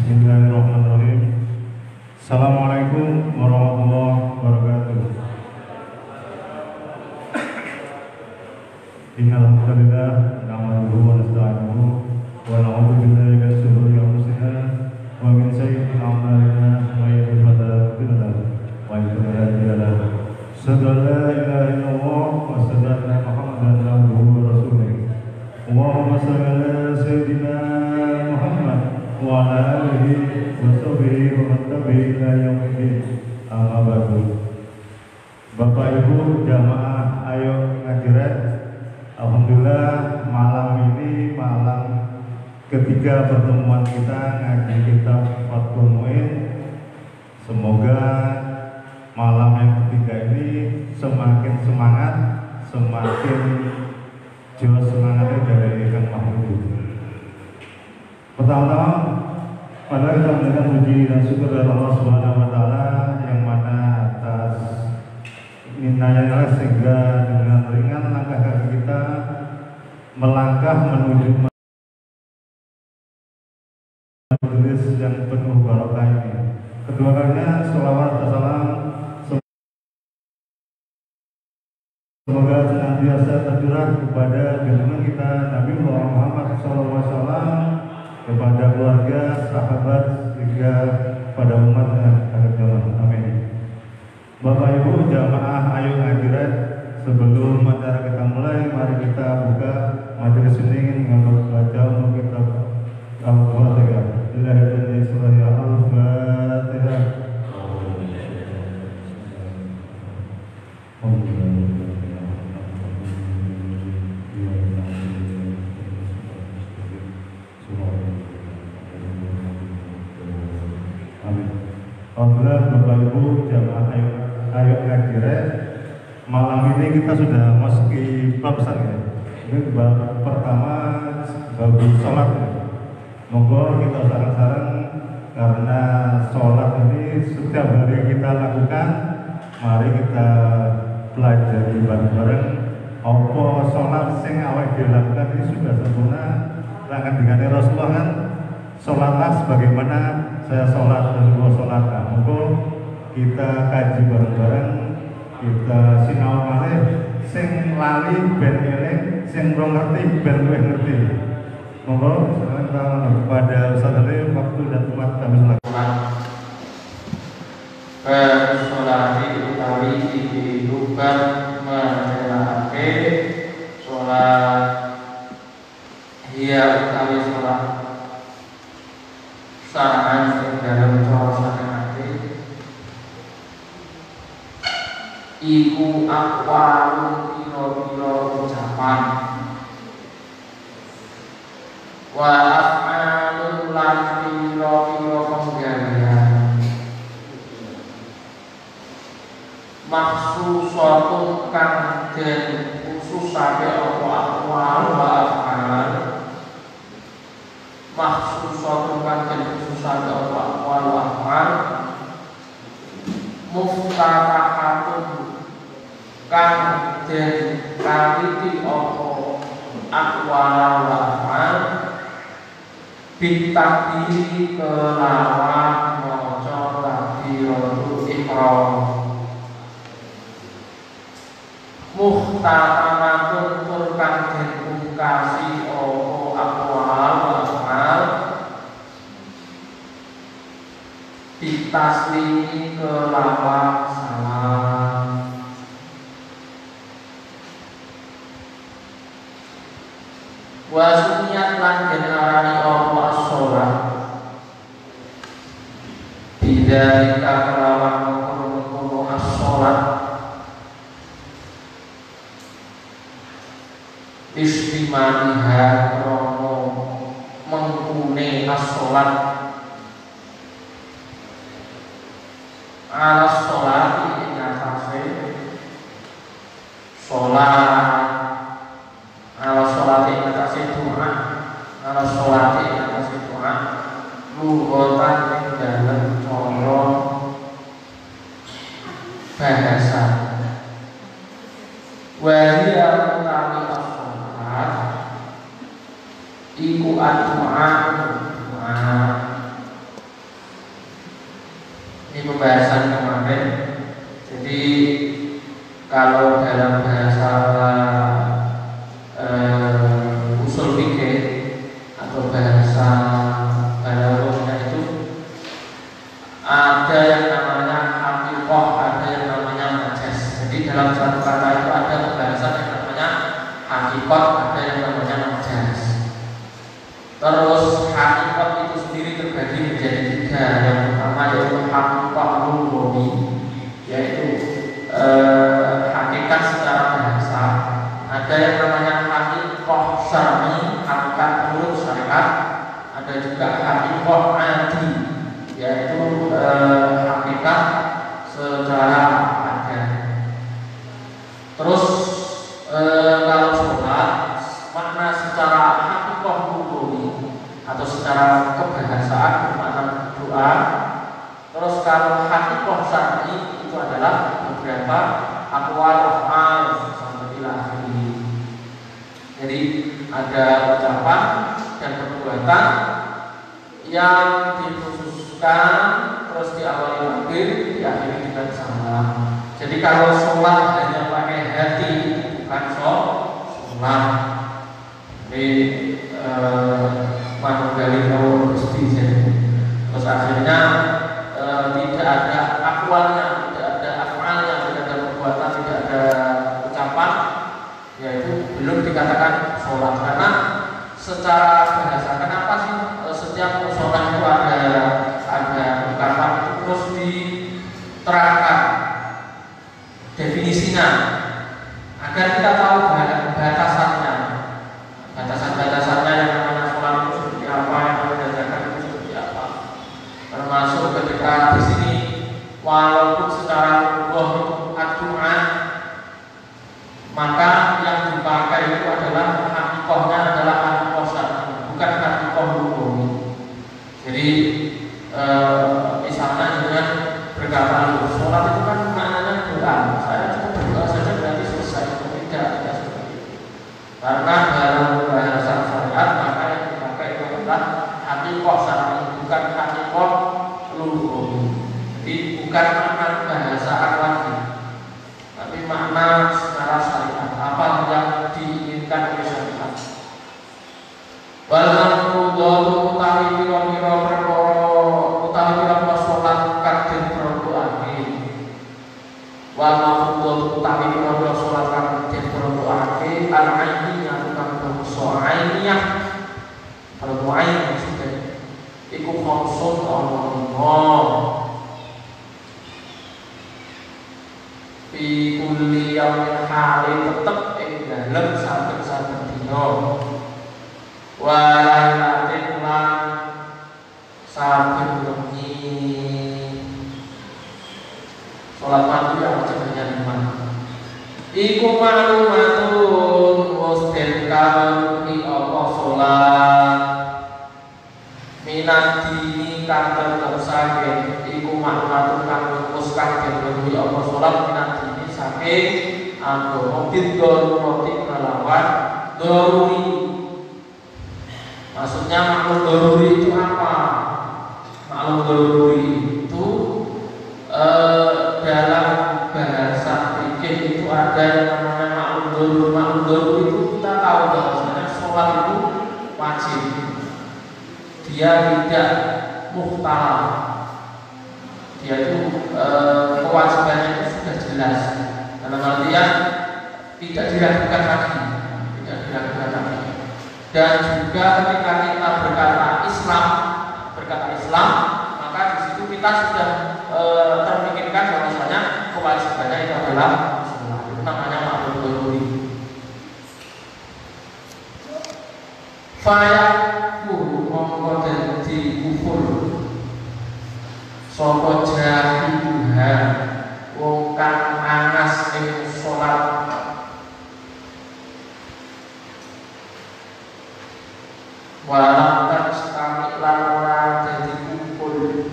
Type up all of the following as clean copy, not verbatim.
Bismillahirrahmanirrahim. Assalamualaikum warahmatullahi wabarakatuh. Innal hamdalillah nahmaduhu wa nasta'inuhu wa na'udzu billahi min shururi anfusina wa min sayyi'ati a'malina may yahdihillahu fala mudilla lahu wa may yudlil fala hadiya lahu. Asyhadu an la ilaha illallah wa asyhadu anna Muhammadan abduhu wa rasuluh. Allahumma shalli ala sayyidina Muhammad wa ala alihi wa sahbihi wa man tabi'ahum ila yaumil amma ba'du. Bapak Ibu jamaah Ayo Ngajiret, alhamdulillah malam ini malam ketiga pertemuan kita ngaji kitab Fathul Mu'in. Semoga malam yang ketiga ini semakin semangat, semakin jiwa semangatnya dari Kang Mahmud. Pertama-tama, pada kita mendengar puji dan syukur dari Allah Subhanahu Wa Taala yang mana atas minanya sehingga dengan ringan langkah kaki kita melangkah menuju majelis yang penuh barokah ini. Kedua kalinya sholawat dan salam semoga senantiasa tercurah kepada junjungan kita Nabi Muhammad SAW, kepada keluarga, sahabat, hingga pada umatnya akhir zaman. Amin. Bapak Ibu jamaah Ayo Ngajiret, sebelum acara kita mulai, mari kita buka majelis ini dengan membaca kitab Al-Fatihah. Al-Fatihah. Alhamdulillah Bapak Ibu jamaah Ayo Ngajiret, malam ini kita sudah masuki bab ya. Ini bab pertama, bab sholat ya. Monggo kita sarang-sarang, karena sholat ini setiap hari kita lakukan, mari kita pelajari bareng-bareng. Apa sholat sing awake dilakukan ini sudah sempurna, dengan Rasulullah kan sholatlah sebagaimana saya sholat, Rasulullah sholat. Monggo kita kaji bareng-bareng, kita sinau malih, sing lali ben eling, sing ora ngerti ben luwih ngerti. Monggo kita kepada Ustaz Ali waktu dan tempat kami lakukan. Sholati utawi dihidupan menjelake sholat hiya utawi sholat saran ing dalam suasana hati iku aqwalu pira-pira ucapan wa af'alun lan pira-pira penggawean maksusatun kang den khususake apa aqwal wa af'al maksusatun kang den khususake apa aqwal wa af'al muftarakatun kang den kaliti apa aqwal wa af'al bitakdiri kelawan maca takbiratul ihram muhtaramatun tur kang den pungkasi apa aqwal wa af'al ditaslimi kelawan salam wa sunniyat lan den arani apa as-shalat bidzalika kelawan mengkono as-shalat istimaliha krono mengkune as-shalat ala sholati ing atase sholat ala sholati ing atase doa ala sholati ing atase doa lughatan ing dalem cara bahasa wa hiya utawi as-sholat iku doa Ini pembahasan kemarin. Jadi kalau dalam bahasa usul fikih atau bahasa balaghahnya itu ada yang namanya hakikoh, ada yang namanya majaz. Jadi dalam satu kata itu ada pembahasan yang namanya hakikoh, ada yang namanya majaz. Terus hakikoh itu sendiri terbagi menjadi tiga. Yang pertama yaitu hakikoh lugawi, yaitu hakikat secara bahasa. Ada yang namanya hakikoh syar'i, hakikat menurut syariat. Ada juga hakikoh adi, yaitu hakikat secara ada. Terus kalau sholat, makna secara hakikoh lugawi atau secara kebahasaan bermakna doa. Terus kalau hakikoh syar'i itu adalah beberapa aqwal af'al sampai ila akhirih. Jadi ada ucapan dan perbuatan yang dikhususkan terus diawali akhir, diakhiri dengan salam. Jadi kalau sholat hanya pakai hati bukan sholat. Jadi manugali kalau gusti. Terus akhirnya tidak ada akwalnya, tidak ada af'alnya, tidak ada perbuatan, tidak ada ucapan, yaitu belum dikatakan sholat. Karena secara bahasa, kenapa sih setiap sholat itu ada ucapan itu terus diterangkan definisinya agar kita tahu batasannya, batasan-batasannya yang namanya sholat itu seperti apa, yang namanya zakat itu seperti apa. Termasuk ketika di sini walaupun secara lughah ad-du'a, maka yang dipakai itu adalah hakikohnya adalah hakikoh syar'i, bukan hakikoh lugawi. Jadi misalnya dengan berkata sholat itu kan maknanya doa, saya cukup berdoa saja berarti selesai. Tidak seperti itu. Karena dalam bahasa syariat maka yang dipakai itu adalah hakikoh syar'i, bukan hakikoh lugawi. Jadi bukan makna bahasaan lagi, tapi makna secara syariat, apa yang diinginkan oleh syariat. Wal mafrudatu utawi pira-pira perkara utawi pira-pira salat kang den perdoake. Wal mafrudatu utawi pira-pira salat kang den perdoake al-ainiyah kang bangsa ainiyah. Kalau ain maksudnya iku khamsun Allah. Fi kulli yaumin hali tetep ing dalem saben-saben dina. Wa lailatin lan saben wengi. Salat maghrib yang jenenge lima. Iku maklumatun mustin karuhi apa salat. Minati kang tetep saking iku maklumatun kang wis kang karuhi apa salat minati saking agama bidul roti kelawan doruri. Maksudnya maklum doruri itu apa? Maklum doruri itu dalam bahasa fikih itu ada yang namanya maklum doruri. Maklum doruri itu kita tahu bahwasanya sholat itu wajib. Dia tidak muhtaram. Dia itu kewajibannya itu sudah jelas. Dalam artian tidak diragukan lagi, tidak diragukan lagi. Dan juga ketika kita berkata Islam, maka di situ kita sudah terpikirkan bahwasanya kewajibannya itu adalah sholat. Itu namanya maklum doruri. Fayaqulu mongko dadi kufur sapa jahiluha wong kang anas ing salat. Walam tajtami lan ora dadi kumpul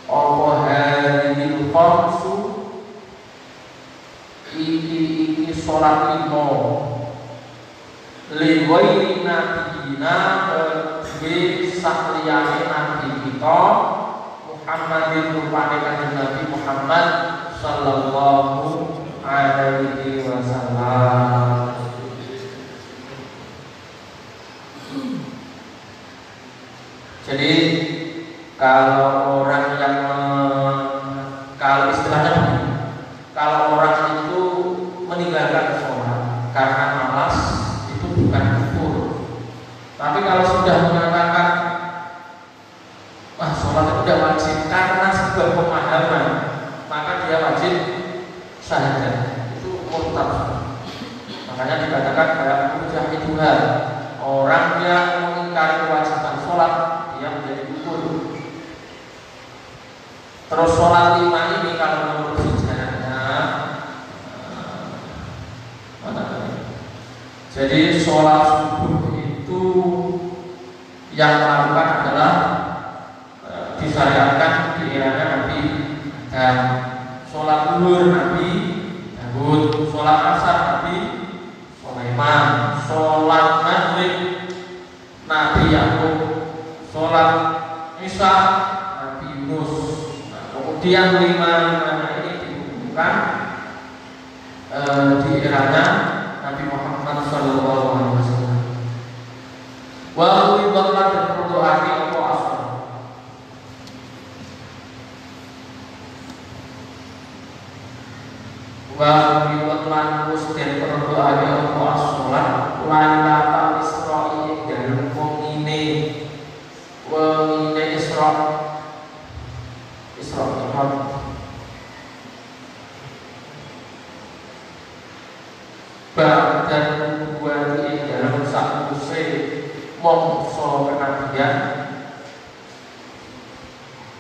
apa hadhil khamsu iki salat lima liwairi nabiyina bi sakliyane nabi kita rupane kanjeng Nabi Muhammad sallallahu alaihi wasallam. Jadi kalau orang yang kalau istilahnya kalau orang itu meninggalkan sholat karena malas itu bukan kufur. Tapi kalau sudah mengatakan sholat itu tidak wajib karena sebuah pemahaman, maka dia wajib syahadat, itu murtad. Makanya dikatakan kayak mujahidullah, orang yang mengingkari kewajiban sholat dia menjadi kufur. Terus sholat 5 ini kalau menurut sejarahnya jadi sholat subuh itu yang melakukan adalah disyariatkan di eranya Nabi dan sholat zuhur Nabi Daud, sholat asar Nabi Sulaiman, sholat maghrib Nabi Yakub, sholat isya Nabi Yunus. Kemudian 5 ini dikumpulkan di eranya Nabi Muhammad sallallahu alaihi wasallam. Wa uibatlah dan berdoa apa asal. Wa uibatlah dan berdoa apa asalan lailatul Isra'i dan wengine Isra dan buat dalam sakuse mongso kenabian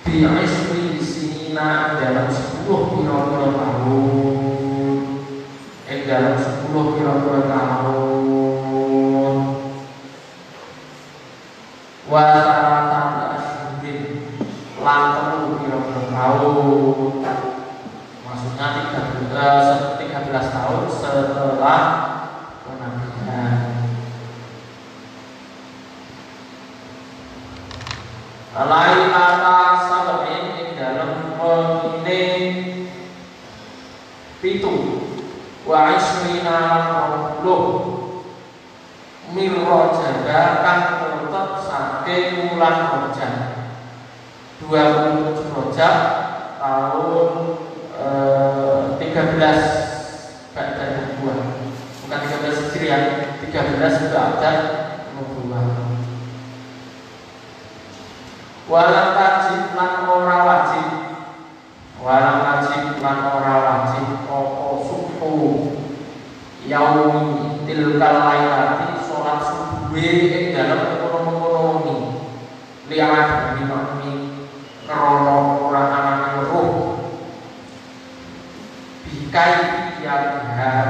bi'isri sinina dalam 10 pira-pira tahun dalam 10 pira-pira tahun wa saratan asyurin lan 3 pira-pira tahun, maksudnya 13 tahun setelah kenabian. Lailata sab'in dalam wengine 7 wa isrina 20 mir rajaba kang tetep saking wulan Rajab 27 Rajab tahun 13 Ba'da nubuwah, bukan 13 Hijriah, 13 Ba'da nubuwah. Walam wajib lan ora wajib, walam wajib lan ora wajib opo subuh yaumi tilkal lailati sholat subuh ing dalam ekonomi lihat dari makmi krono ora anane roh bikai ya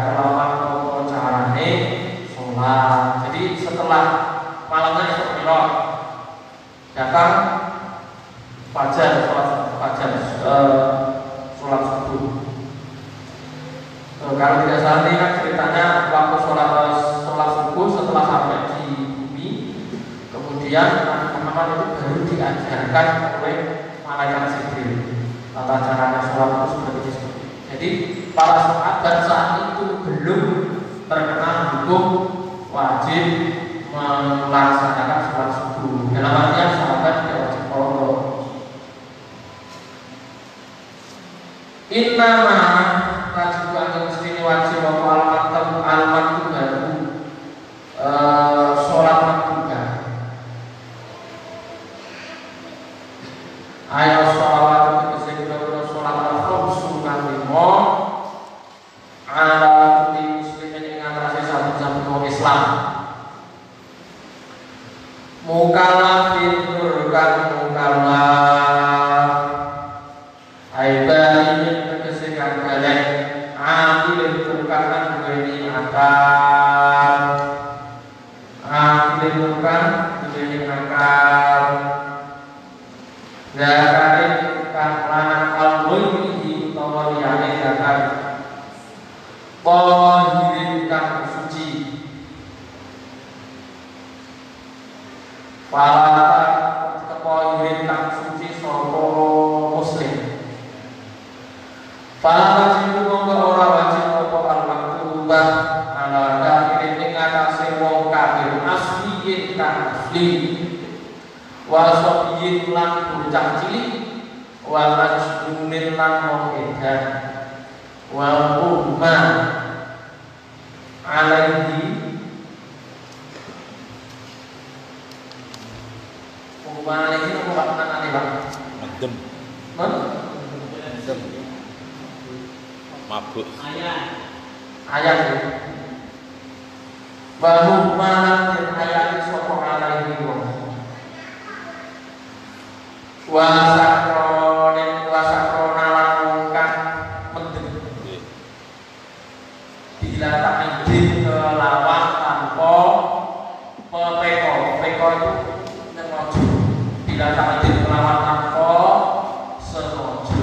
kelawan apa carane sholat. Jadi setelah malamnya Isra Mi'raj datang fajar, sholat subuh. Kalau tidak salah ini kan ceritanya waktu sholat subuh setelah sampai di bumi, kemudian Nabi Muhammad itu baru diajarkan oleh malaikat Jibril tata caranya sholat itu seperti itu. Jadi para sahabat saat itu belum terkenal hukum wajib melaksanakan sholat subuh. Dalam artian sahabat tidak wajib qadha. Inna ma wajib yang mesti wajib alamat itu baru sholat maktuba. Ayo sholawat itu bisa kita sholat al-khomsu kan limo ala kulli muslimin yang ngerasa sahabat-sahabat Islam mukallafin nurkan mukallaf aibahin kesekan kalian ambilin turkanan duweni akal ambilin turkan duweni akal zakarin kan lanang al-ghayri utawa liyane zakar tahirin kan suci para kepohirin kan suci sapa muslim Fala wajib mongko ora wajib apa al-maktubah ala kafirin ing atase wong kafir asliin kang asli wa sabiyin lan bocah cilik wa majnunin lan wong edan wa umma alaihi umma alaihi apa maknane Pak? Adem. Adem. Mabuk. Ayat bahwa malam dan ayat sokong alaihi wasakrona langkah mendem bila tak izin kelawan tanpa peko itu yang maju bila tak izin kelawan tanpa sengaja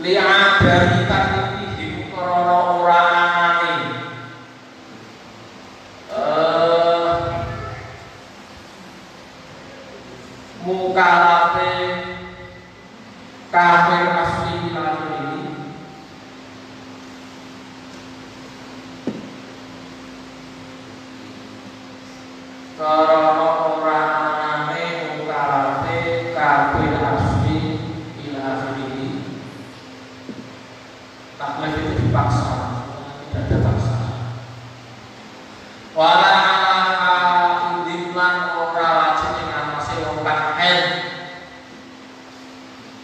lihat dari takdihim korona orangane mukalafe kafir asli kafir ini korona orangane mukalafe kafir asli kafir ini taklif itu dipaksa, tidak ada paksa. Wala indimlan ora wajib ing atase wong kahen.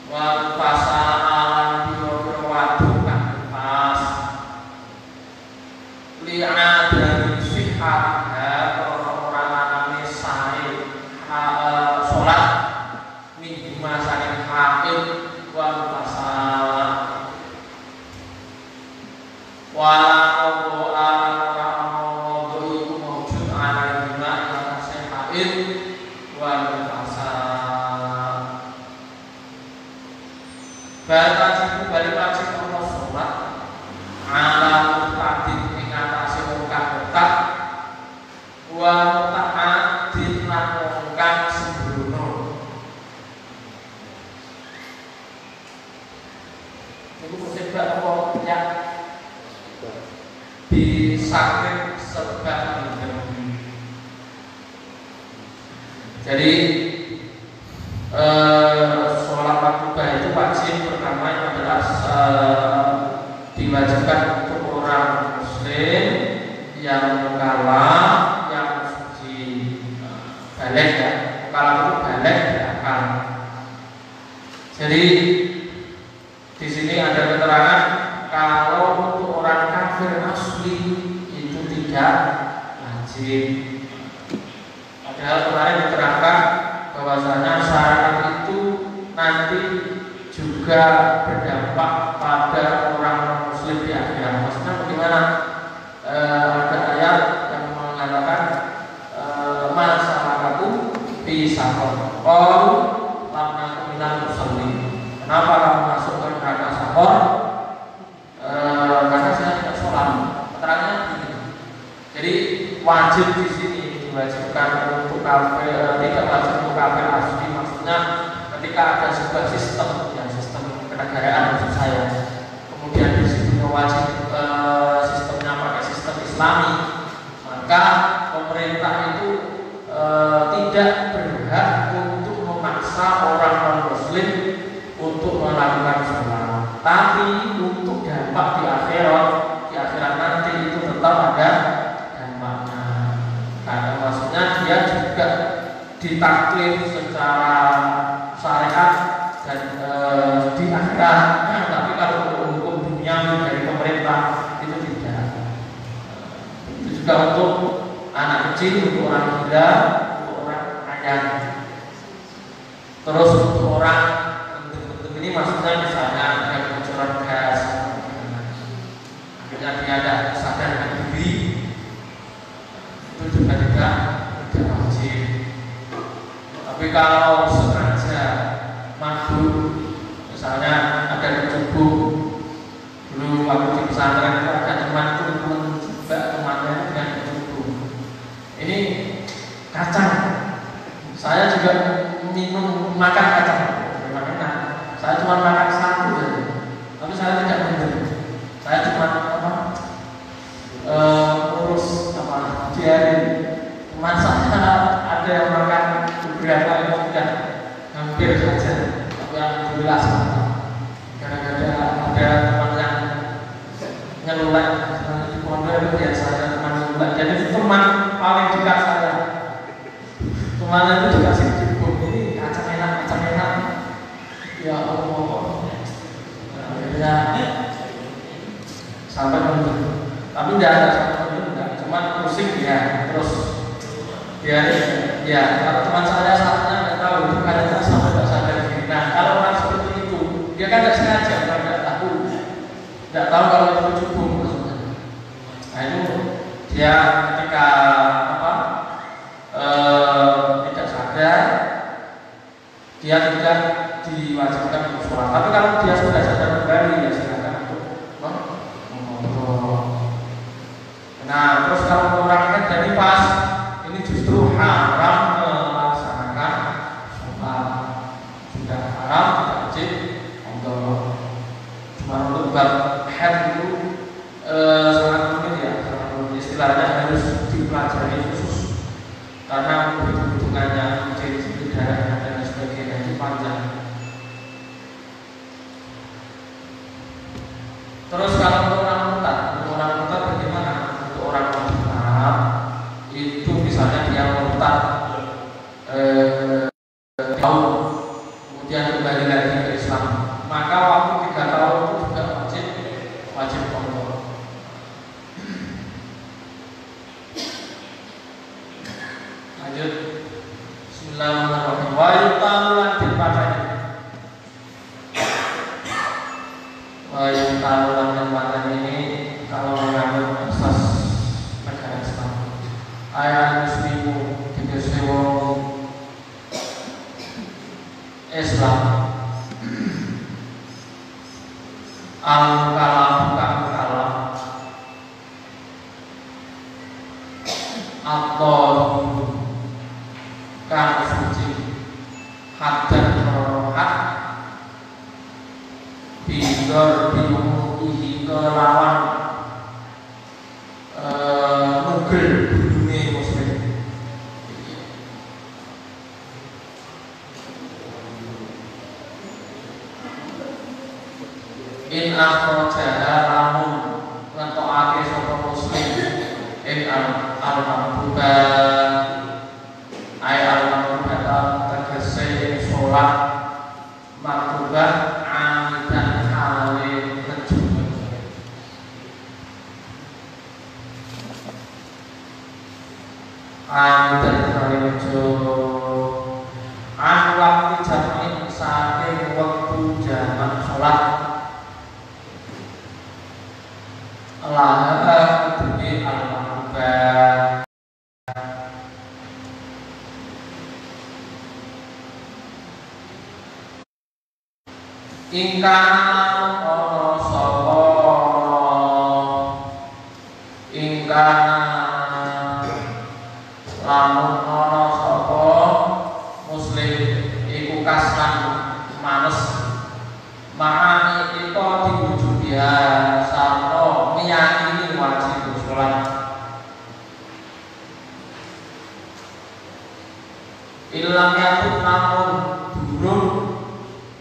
Wa pasalan biro-biro waduk kang pas. Li ada sihat ora anane sae salat minggu masane haid wa pasalan wala Allah itu mawjud ala lima yang sehaid wal fasad batas balik wajib Allah sholat ala mutadin ing atase wong kang otak wa mutaadin lan wong kang sembrono itu musibah apa ya disakit sebab mendem. Jadi sholat maktubah itu wajib pertama adalah diwajibkan untuk orang muslim yang mukallaf yang suci balik ya mukallaf itu balik berakal. Jadi di sini ada keterangan kalau untuk orang kafir asli itu tidak wajib. Padahal kemarin diterangkan bahwasanya syarat itu nanti juga berdampak pada orang muslim di akhirat. Maksudnya bagaimana? Ada ayat yang mengatakan masalahku bisa qalu lam nakum minal musallin. Kenapa kamu masuk ke neraka sahur? Karena saya tidak sholat. Keterangannya begini. Jadi wajib di sini diwajibkan untuk kafir, tidak wajib untuk kafir asli. Maksudnya ketika ada sebuah sistem, ya sistem kenegaraan maksud saya. Kemudian di situ wajib sistemnya pakai sistem Islami, maka pemerintah itu tidak berhak untuk memaksa orang non-Muslim untuk melakukan sholat. Tapi untuk dampak di akhirat nanti itu tetap ada dampaknya. Karena maksudnya dia juga ditaklif secara syariat dan di akhirat. Tapi kalau hukum dunia dari pemerintah itu tidak. Itu juga untuk anak kecil, untuk orang gila, untuk orang kaya. Terus untuk orang bentuk ini maksudnya misalnya ada kebocoran gas, akhirnya dia ada sadar dengan diri, itu juga tidak wajib. Tapi kalau sengaja mabuk, misalnya ada kecubung, dulu waktu di pesantren itu ada teman juga temannya dengan kecubung. Ini kacang, saya juga makan kacang, memang enak. Saya cuma makan satu saja, tapi saya tidak minum. Saya cuma urus diari. Teman saya ada yang makan beberapa itu sudah hampir saja, tapi alhamdulillah selamat. Gara-gara ada teman yang ngelulat di pondok itu biasanya teman ngelulat. Jadi itu teman paling dekat saya. Teman itu dikasih jebuk ini kacang enak. Ya Allah, akhirnya sampai menurut. Tapi tidak ada sampai menurut, cuma pusing ya. Terus ya kalau teman saya saatnya nggak tahu itu kadang-kadang sampai tidak sadar diri. Nah kalau orang seperti itu dia kan tidak sengaja, kalau tidak tahu kalau itu cukup maksudnya. Nah itu dia ketika tidak sadar, dia tidak diwajibkan untuk sholat. Tapi kalau dia sudah sadar kembali ya silakan untuk mengontrol. Nah terus kalau orang kan jadi pas ini justru haram melaksanakan sholat, sudah haram tidak wajib untuk cuma untuk bab head itu sangat rumit ya, istilahnya harus dipelajari khusus karena hitungannya menjadi darahnya dan sebagainya itu panjang. Terus kalau untuk orang murtad bagaimana? Untuk orang murtad itu misalnya dia murtad tahun kemudian kembali lagi ke Islam, maka waktu 3 tahun itu juga wajib kontrol. Lanjut. Bismillahirrahmanirrahim. Wa yutalu lan dipateni. Wa yutalu lan dipateni ini kalau mengambil asas negara Islam. Ayat muslimu dikasih wong Islam al-kalam atau kang suci hadan rohat bidor bimuhi kelawan mugel dunia muslim. In akhrajaha lamun ngetokake sapa muslim in al-maqbuba ay al-maqbuba tegese sholat maqbubah amidan hale kejumen amidan hale kejumen an waktu jamin saking waktu jaman sholat laha kedune al-maqbubah ingkang ana sapa ingkang lamun ana sapa muslim iku kasran manes ma'ani kita diwujud ya sarta meyakini wajib sholat ilang yakut namun durung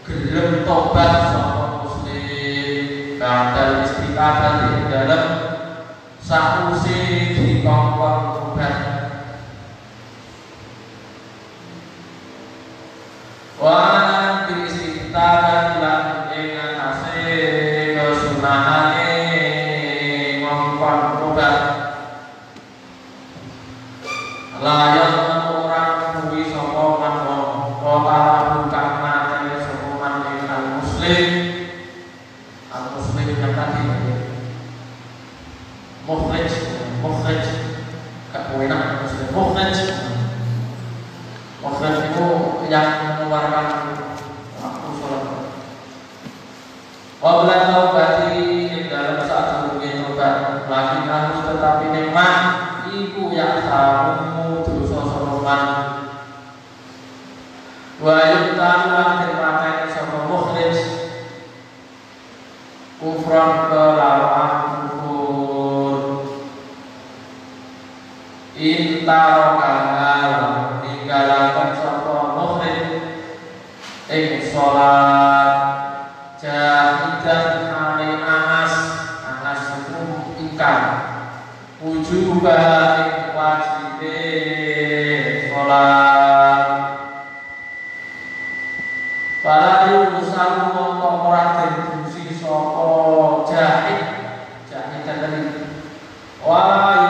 gelem tobat sapa muslim badal istiqamah di dalam sakwise dikongkon tobat wa di istiqamah lan ing atase kesunahane ngongkon tobat layan orang kuwi sapa man ora bukan mate sapa man al-muslim yang tadi mukhrij gak enak muslim mukhrij itu yang mengeluarkan waktu sholat wabla taubati dalam saat mungkin tobat lagi harus tetapi nikmat iku yang samu dosa soroman wa yutalu lan dipateni sapa mukhrij kufran kelawan kufur intarokahal ninggalaken sapa mukhrik ing sholat jahidan hale anas hukum ingkar wujubah ing wajibe sholat para yusalu mongko ora den dusi sapa jahidan tadi wa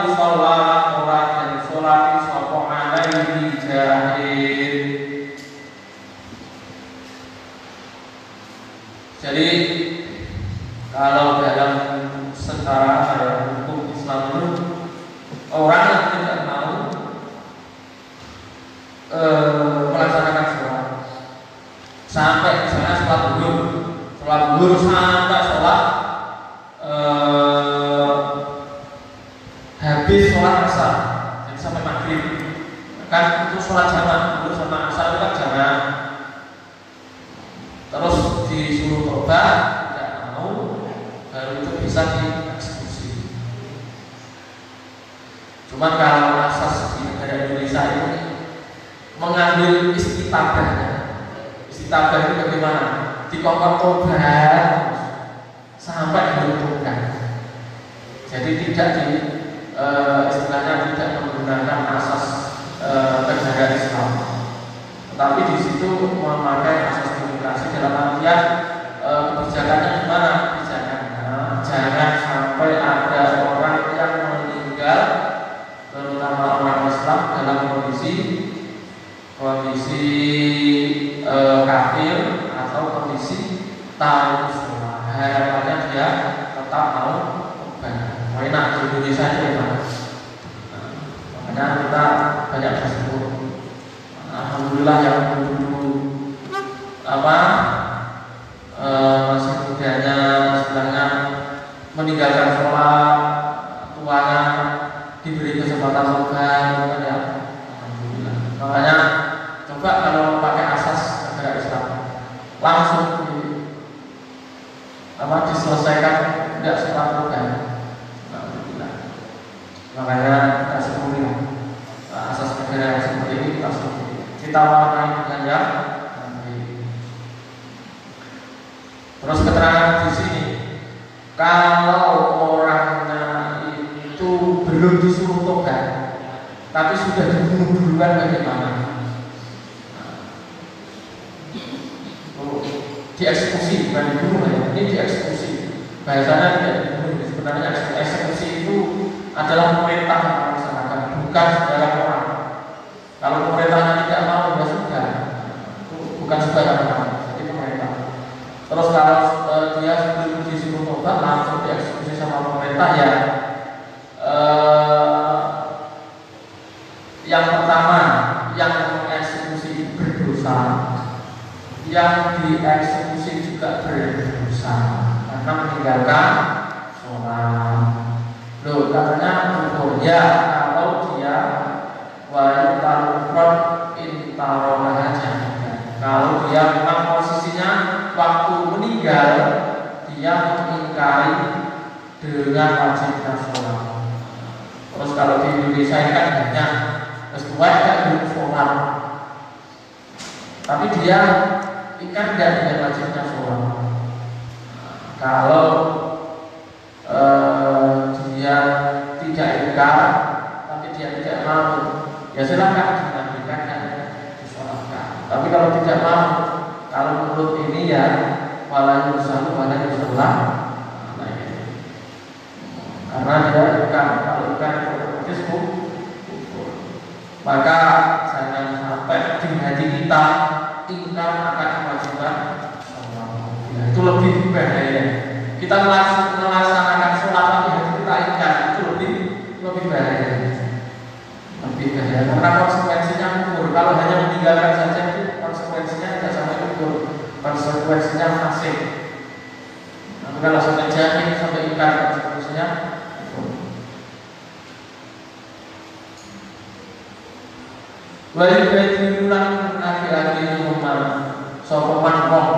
yusalla ora den sholat sapa alaihi jahid. Jadi kalau dalam secara hukum Islam itu orang yang tidak mau melaksanakan sholat sampai misalnya sholat zuhur sampai sholat habis sholat asar, jadi sampai maghrib kan itu sholat jamaah zuhur sama asar itu kan jamaah. Terus disuruh tobat tidak mau, baru itu bisa dieksekusi. Cuma kalau asas di negara Indonesia ini mengambil istitabahnya. Istitabah itu bagaimana? Dikongkong tobat sampai dibutuhkan. Jadi tidak istilahnya tidak menggunakan asas negara Islam, tetapi di situ memakai asas demokrasi dalam artian kebijakannya gimana? Kebijakannya jangan sampai ada orang yang meninggal, terutama orang Islam dalam kondisi kafir atau kondisi tahu sholat. Harapannya dia tetap mau tobat. Enak di Indonesia itu enak. Makanya kita banyak bersyukur. Alhamdulillah yang dulu masih mudanya istilahnya meninggalkan sholat, tuanya diberi kesempatan tobat, ya alhamdulillah. Makanya coba kalau pakai asas negara Islam langsung diselesaikan, tidak sholat tobat, alhamdulillah. Makanya kita syukuri asas negara yang seperti ini kita syukuri. Kita warnai dengan yang terus keterangan di sini, kalau orangnya itu belum disuruh tobat, tapi sudah dibunuh duluan bagaimana? Dieksekusi, bukan dibunuh ya, ini dieksekusi. Bahasanya tidak dibunuh, sebenarnya eksekusi itu adalah pemerintah yang melaksanakan, bukan sembarang orang. Kalau pemerintahnya tidak mau, ya sudah, bukan sembarang orang. Terus kalau dia sebelum disuruh tobat langsung dieksekusi sama pemerintah, ya yang pertama yang mengeksekusi berdosa, yang dieksekusi juga berdosa karena meninggalkan sholat. Loh, katanya hukum ya kalau dia wajib tarufron intarolah aja. Kalau dia memang posisinya waktu meninggal dia mengingkari dengan wajibnya sholat. Terus kalau di Indonesia ini kan banyak tua tidak belum sholat, tapi dia ingkar tidak dengan wajibnya sholat. Kalau dia tidak ingkar tapi dia tidak mau, ya silakan dimandikan dan disolatkan. Tapi kalau tidak mau, kalau menurut ini ya wala yusalu wala yusalah, karena dia ingkar. Kalau ingkar otomatis kufur. Maka jangan sampai di hati kita ingkar akan kewajiban sholat. Itu lebih bahaya. Kita melaksanakan sholat tapi hati kita ingkar, itu lebih bahaya. Lebih bahaya karena konsekuensinya kufur. Kalau hanya meninggalkan saja itu konsekuensinya tidak sampai kufur, konsekuensinya fasik. Nah, kalau sampai jahil sampai ingkar, konsekuensinya kufur. Wali bagi ulang laki-laki rumah sopoman wong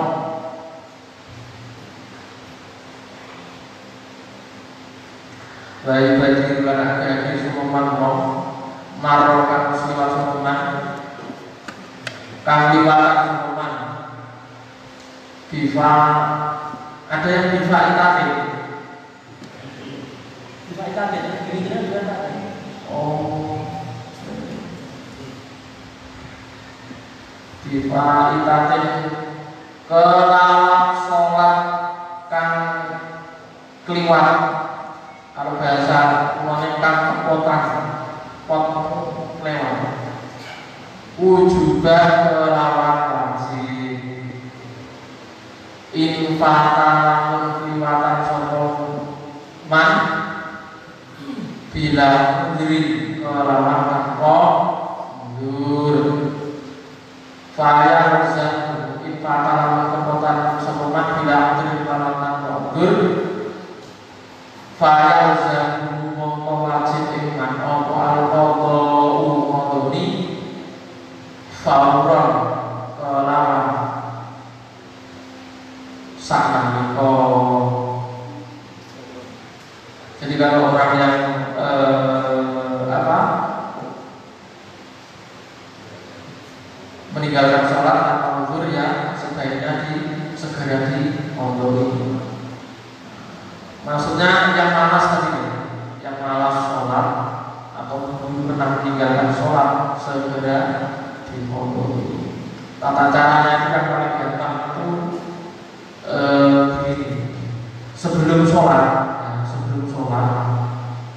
bayi bagi bulan agi-agi sumuman wong maro kang siwa sumuman kang liwatan sumuman bifa ada yang bifa itatif kira-kira juga tak. Oh, bifa itatif kelawat sholat kang kliwat. Kalau bahasa ulangnya kang kepotan pot lewat wujubah kelawat wajib infatan lamun kliwatan sopo man bila diri kelawat tanpa mundur faya rozan infatan lamun kepotan sopo man bila diri kelawat tanpa mundur faya zahu mongko wajib iman apa al-qadha umodoni fauron kelawan saknamika. Jadi kalau orang yang meninggalkan sholat tanpa uzur ya sebaiknya segera diodoni. Maksudnya yang malas tadi, yang malas sholat atau pernah meninggalkan sholat segera diodoni. Tata caranya itu kan paling gampang itu begini. Sebelum sholat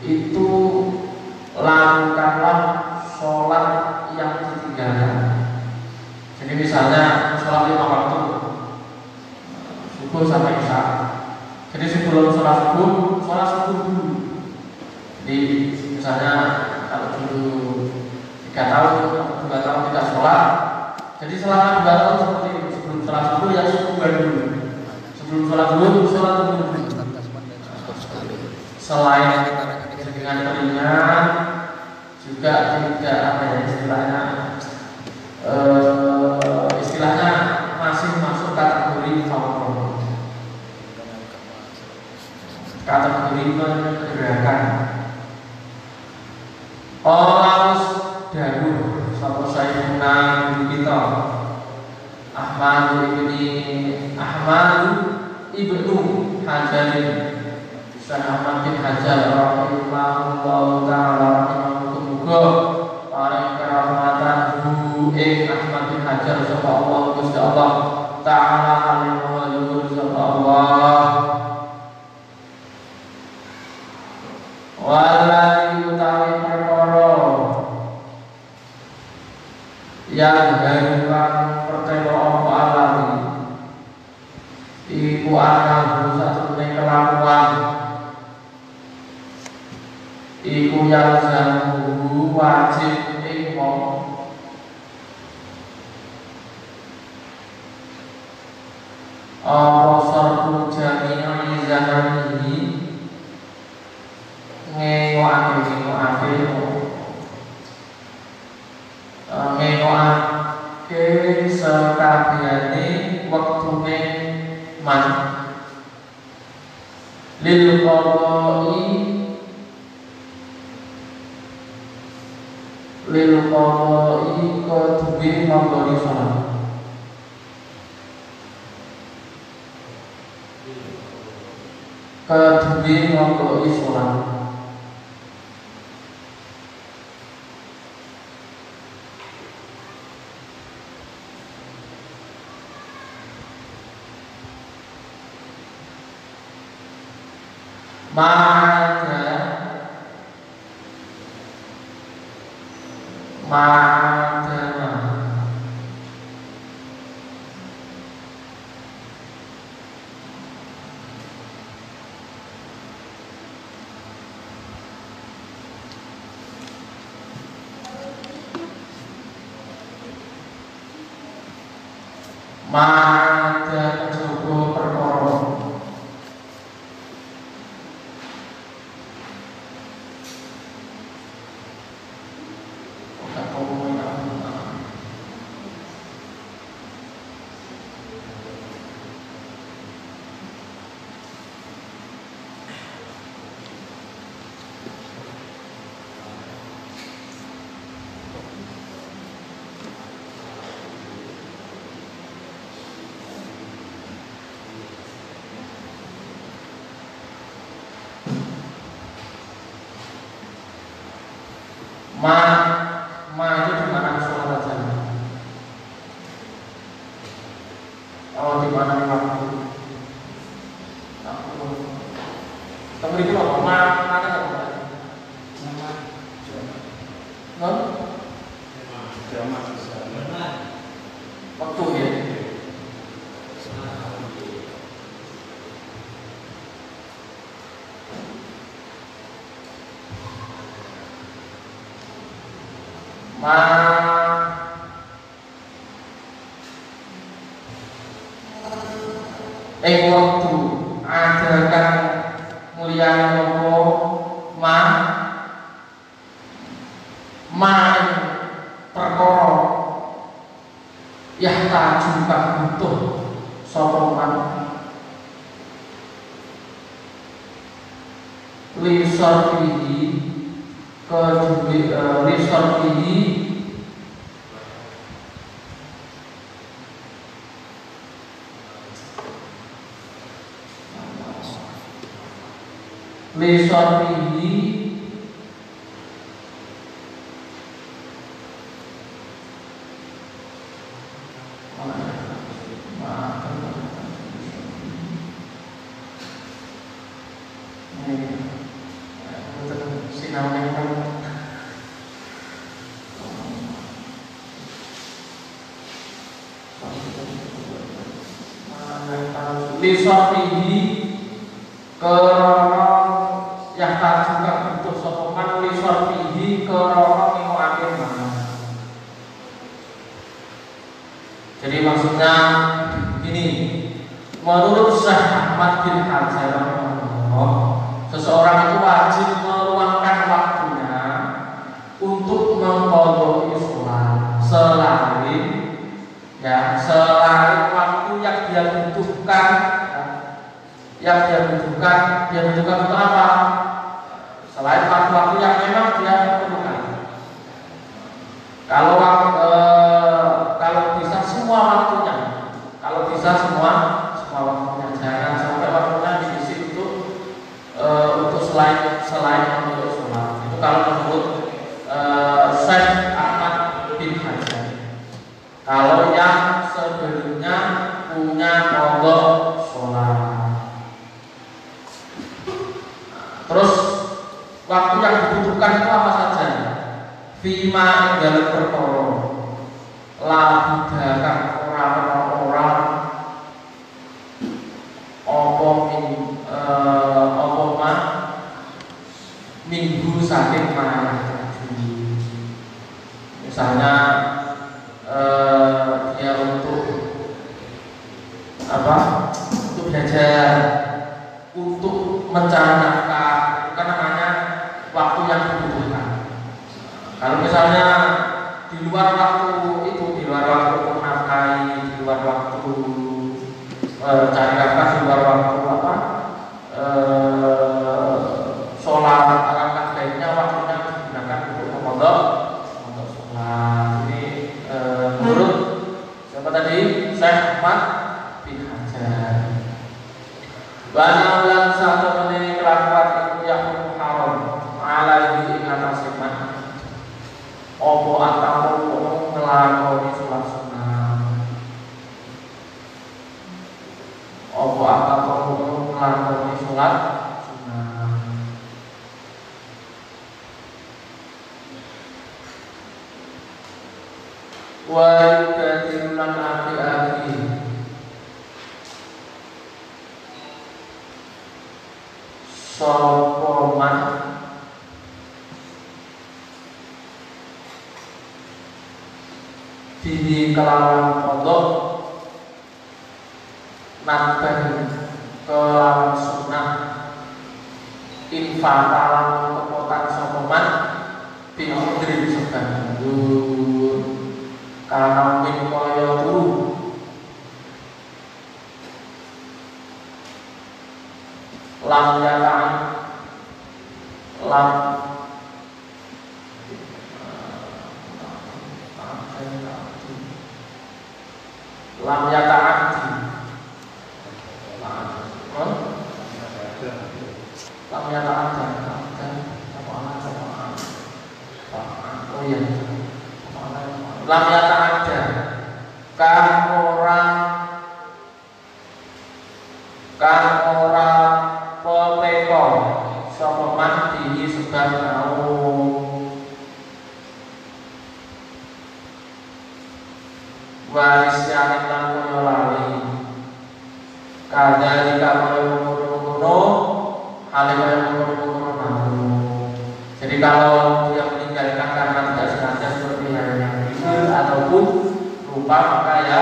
itu lakukanlah sholat yang ditinggalkan. Jadi misalnya sholat 5 waktu, subuh sampai isya. Jadi sebelum sholat subuh dulu. Jadi misalnya kalau dulu 3 tahun atau 2 tahun tidak sholat, jadi selama 2 tahun seperti itu. Sebelum sholat subuh ya subuh dulu. Sebelum sholat dulu sholat dulu. Selain dengan ringan juga tidak istilahnya masih masuk kategori fauron. Kategori pergerakan. Olaus dahulu satu sayyidina kita Ahmad ibnu Hajarin Syekh Ahmad bin Hajar rahimahullahu ta'ala rahimahullah paring kerahmatan ing Ahmad bin Hajar sapa Allah Gusti Allah ta'ala alaihi sapa Allah walai utawi perkara yang harukan pertelo apa alami iku ana satune kelakuan iku yang zamu wajib ing wong apa sarfu jami'i zaman ini ngewoake sekabehane wektune man lil qadai kuduwe mangkoni salat kuduwe mangkoni salat Mada jogo perkara ma itu di mana sholat aja. Oh, di mana waktu? Tapi itu loh, mana nggak boleh? Non? Waktu ya. Waktu adakan mulia nopo ma perkara yahtaju kang butuh sapa man li sarfihi kedue li sarfihi li sarfihi lisafihi karena yang tak juga butuh sokongan lisafihi karena mau akhir mana. Jadi maksudnya ini menurut Syekh Ahmad bin Hajar, seseorang itu wajib meluangkan waktunya untuk mengqadha sholat selain waktu yang dia butuhkan. Yang dia butuhkan untuk apa? Selain waktu-waktu yang memang dia butuhkan. Kalau bisa semua waktunya, jangan sampai waktunya diisi untuk selain untuk sholat. Itu kalau menurut Syekh Ahmad bin Hajar. Kalau yang sebelumnya punya qadha sholat. Terus waktu yang dibutuhkan itu apa saja? Fima dalam perkara la bidakan orang minggu saking mana. Misalnya dia untuk belajar, untuk mencari nafkah, bukan namanya waktu yang dibutuhkan. Kalau misalnya di luar waktu menafkahi, di luar waktu cari nafkah, di luar waktu sholat, alangkah baiknya waktunya digunakan untuk mengqadha sholat. Ini menurut siapa tadi? Syekh Ahmad bin Hajar. Banaulan satu menit kelakuan itu yang haram alaihi ingatasiman opo atau ngelakoni sholat sunnah, opo atau ngelakoni sholat sunnah. Wa yukadirulan aki-aki sopoman bihi kelawan qadha naban kelawan sunnah infatalan kepotan sopoman bi'udrin sebangun karena min kaya turu lam yata'an lam yata'ati lam yata'ati lam yata'adda kang ora peteka sapa man dihi sebab mau warisyanin lan koyo lali kadhalika koyo ngono hale koyo ngono mau. Jadi kalau dia meninggalkan karena tidak sengaja seperti yang tidur ataupun lupa, maka ya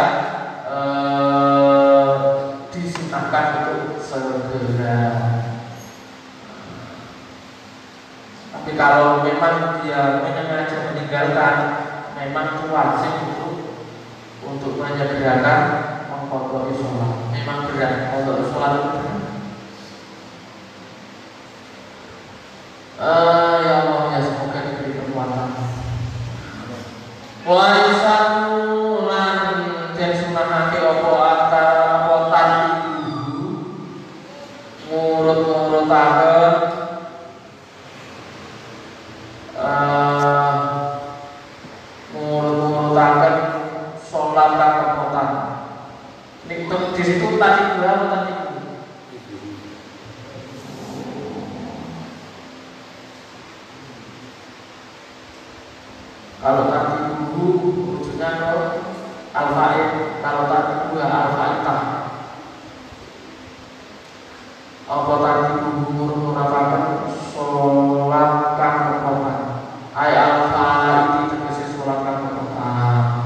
disunahkan untuk segera. Tapi kalau memang dia sengaja meninggalkan, memang itu wajib untuk menyegerakan mengqadha sholat. Memang berat qadha sholat itu berat. Ya Allah, ya semoga diberi kekuatan. Wa isanu lan den sunahake apa antara potan ngurut-ngurutaken ngurut-ngurutaken sholat kapotan. Di situ tadi berapa tadi? Kalau tadi dulu rujuknya ke al-fa'id, kalau tadi dua al-fa'itah. Apa tadi dulu mengatakan sholat kapotan? Ay al-fa'id tegese sholat kapotan.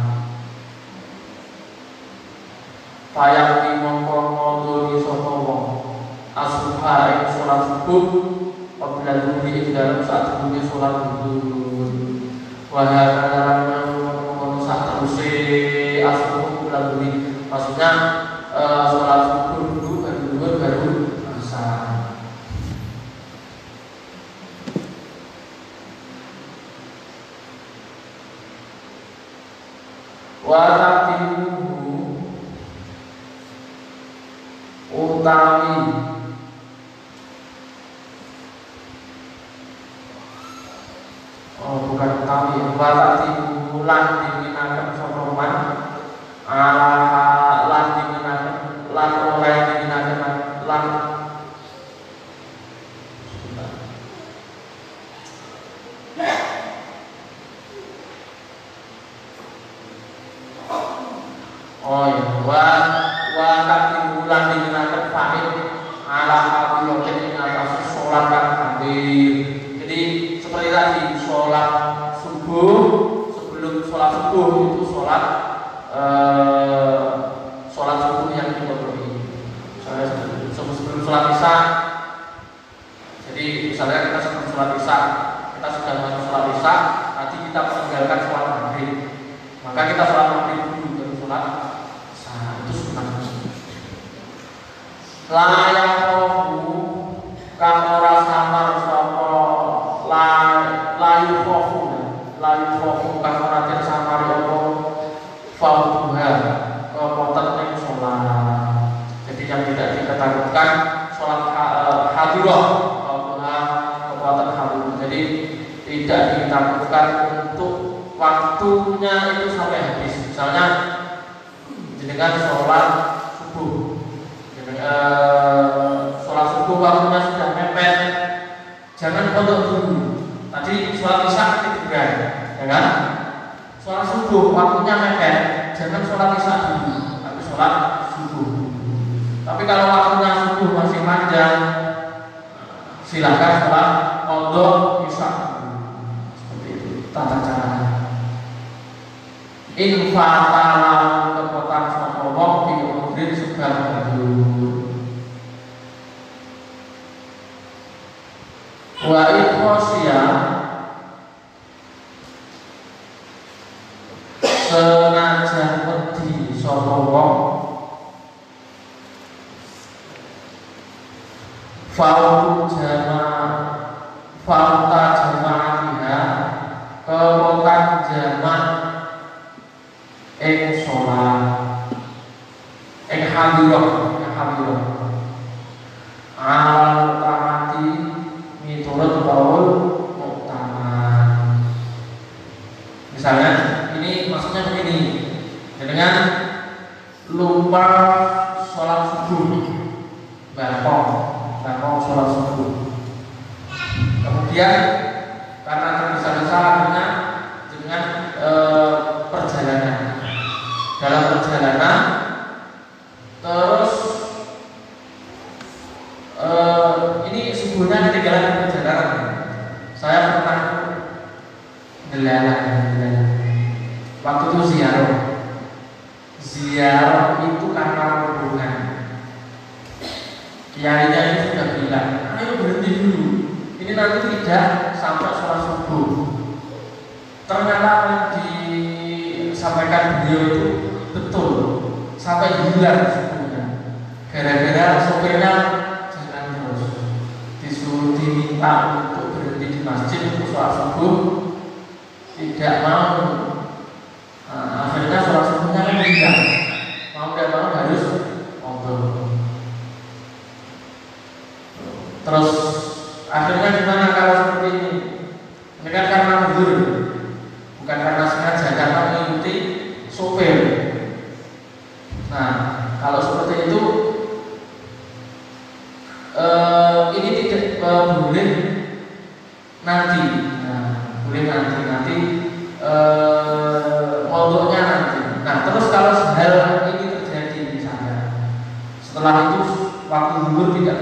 Fayang di mongko ngodoni sapa wong asubha ing sholat subuh apabila duri ing dalam saat duri sholat zuhur. Wahai saat terus asubuh bulan duri, maksudnya sholat subuh dulu baru asar. Watatimu utawi bukan utawi watati bulan diminakan sopaman lan diminakan lan oleh diminakan lan watati bulan diminakan fa'id ala habiyotin ing atas sholat kan hadir. Jadi seperti tadi sholat subuh, sebelum sholat subuh itu sholat subuh yang dikodoi. Sebelum sholat isya, jadi misalnya kita sebelum sholat isya, kita sudah masuk sholat isya, nanti kita meninggalkan sholat maghrib, maka kita sholat maghrib dulu baru sholat isya, itu sunnah. Layak rohu kang ora samar sapa layu fofu kang ora den samar apa fauha kepoten ing sholat. Jadi yang tidak diketahukan sholat hadirah fauha kepoten hadirah. Jadi tidak ditakutkan untuk waktunya itu sampai habis. Misalnya dengan sholat subuh, sholat subuh waktunya sudah mepet, jangan pondok dulu. Tadi sholat isya ketiga, ya kan? Sholat subuh waktunya mepet, jangan sholat isya dulu, tapi sholat subuh. Tapi kalau waktunya subuh masih panjang, silakan sholat pondok isya. Seperti itu tata caranya. Infatalah kepotan sapa wong di udrin sebab hadur. Wa ikhosya senajan wedi sapa wong fauta jama'atiha kepotan jamak ing sholat ing hadirah al tamati miturut qaul muktamad. Misalnya ini maksudnya lupa sholat subuh, bangkok sholat subuh. Kemudian karena tergesa-gesa akhirnya dengan perjalanan, dalam perjalanan terus ini subuhnya ketinggalan di perjalanan. Saya pernah ngelalang waktu itu ziarah itu karena rombongan. Kiainya itu sudah bilang, ayo berhenti dulu, ini nanti tidak sampai sholat subuh. Ternyata apa yang disampaikan beliau itu betul, sampai hilang subuhnya. Gara-gara sopirnya jalan terus, disuruh diminta untuk berhenti di masjid untuk sholat subuh, tidak mau. Akhirnya sholat subuhnya kan hilang, mau tidak mau harus ngobrol. Terus akhirnya gimana kalau seperti ini? Ini kan karena mundur, bukan karena sengaja, karena mengikuti sopir. Nah, kalau seperti itu ini tidak boleh nanti. Nah, boleh nanti mondoknya nanti. Nah, terus kalau hal ini terjadi misalnya, setelah itu waktu zuhur tidak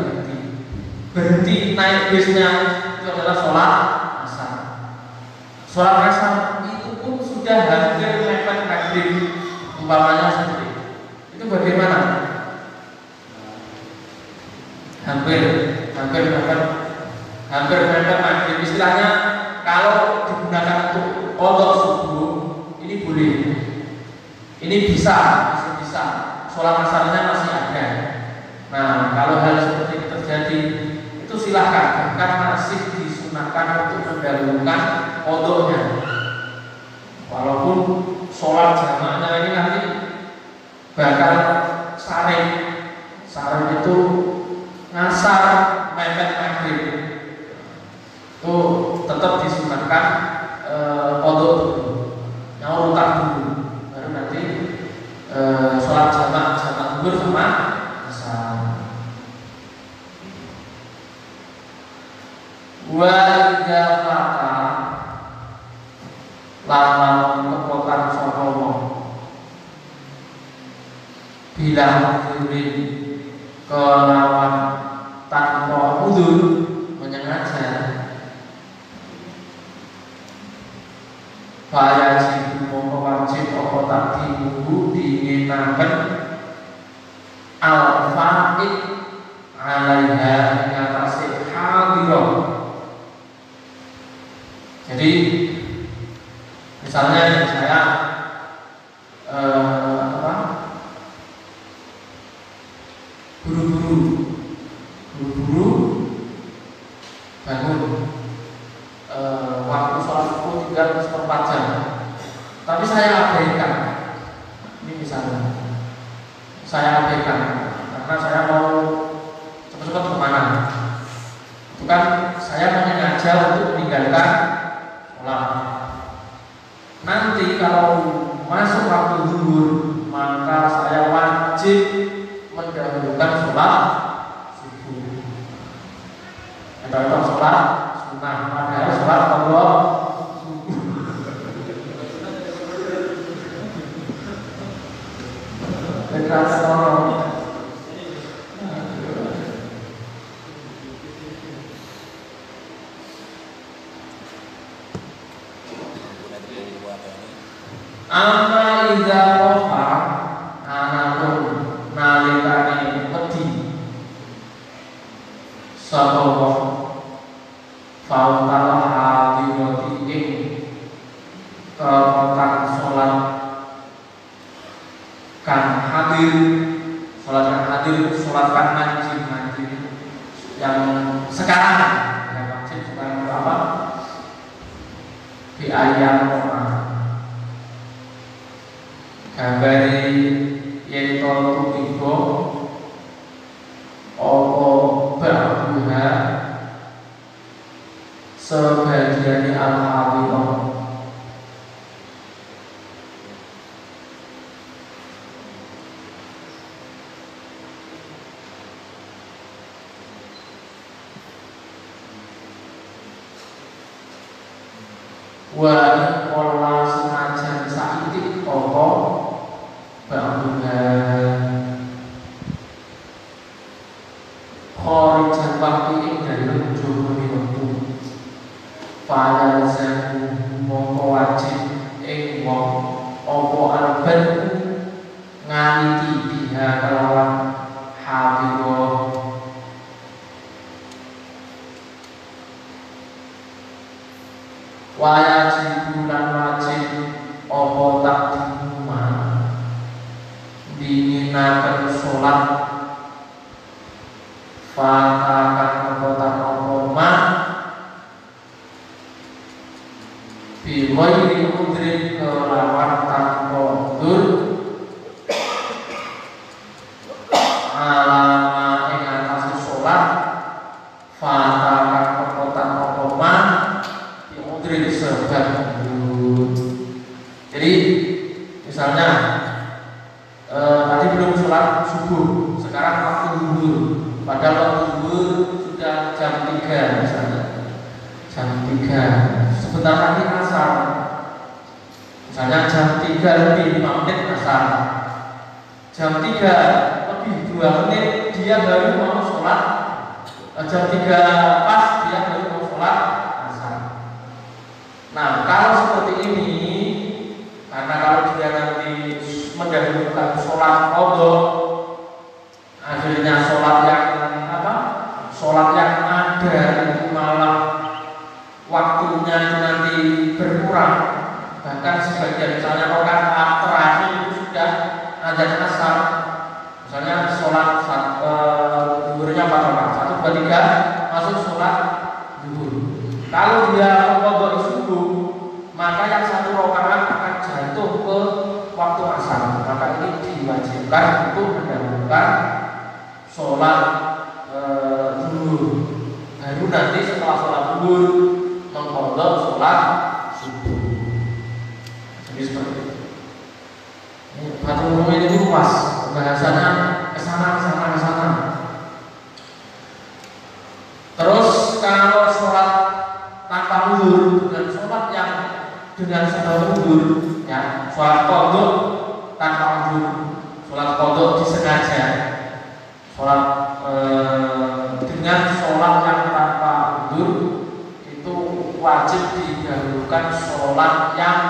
berhenti naik bisnya, itu adalah sholat asar. Sholat asar itu pun sudah hampir mepet maghrib, umpamanya seperti itu. Bagaimana? Hampir mepet maghrib. Istilahnya kalau digunakan untuk qadha subuh ini boleh, ini masih bisa. Sholat asarnya masih ada. Nah, kalau hal seperti ini terjadi, itu silahkan, bahkan masih disunahkan untuk mendahulukan qadhanya. Walaupun sholat jamaahnya ini nanti bakal saring itu ngasar mepet maghrib, itu tetap disunahkan qadha dulu, nyaur utak dulu, baru nanti sholat jamaah zuhur sama asar. Wa idza fata lamun kepotan sapa wong bilang diri kelawan tanpa udzur menyengaja, wajib apa tadi buku diinginaken al-fa'id alaiha ingatasi hadirah. Jadi misalnya saya buru-buru bangun, waktu sholat subuh tinggal 1/4 jam, tapi saya abaikan. Ini misalnya saya abaikan karena saya mau cepat-cepat kemana. Itu kan saya menyengaja untuk meninggalkan sholat. Nanti kalau masuk waktu zuhur, maka saya wajib mendahulukan sholat subuh. Atau sholat sunnah, padahal sholat qadha subuh. Berasa tolong. Amma idza rofa anakun nalikane wedi sapa wong fautal hadirati ing kepotan sholat kan hadir, sholat kan wajib yang sekarang yang wajib sekarang apa di ayam gambari yen to tumiba apa ba'duha sebagian al-hadirah. wa pola senajan saiki apa ba'duha kharijan waktu ing dalem jumlah waktu pada zaman mongko wajib ing wong apa alban nganiti biha kelawan hadirah wajib bulan wajib apa takdimuma dinginaken sholat fatakan kotak apa biwairi udrin kelawan tanpa udur alama ing atase sholat fatakan kotak apa biudrin sebab udur. Jadi misalnya tadi belum sholat subuh, sekarang waktu zuhur, padahal waktu zuhur sudah jam 3 misalnya, jam 3 sebentar lagi asar, misalnya jam 3 lebih 5 menit asar, jam 3 lebih 2 menit dia baru mau sholat, jam 3 pas dia baru mau sholat asar. Nah kalau seperti ini, karena kalau dia nanti mendahulukan sholat qadha, akhirnya sholat yang sholat yang ada itu malah waktunya itu nanti berkurang, bahkan sebagian misalnya rakaat terakhir itu sudah azan asar, misalnya sholat zuhurnya 4 rakaat, 1, 2, 3 masuk sholat zuhur. Kalau dia qadha subuh, maka yang 1 rakaat akan jatuh ke waktu asar, maka ini diwajibkan untuk mendahulukan sholat zuhur, baru nanti setelah sholat zuhur mengqadha sholat subuh. Jadi seperti itu. Ini batu umum ini luas, pembahasannya kesana. Terus kalau sholat tanpa uzur dengan sholat yang dengan sebab uzur, ya, sholat qadha tanpa uzur, sholat qadha disengaja, sholat dengan sholat yang tanpa uzur itu wajib didahulukan sholat yang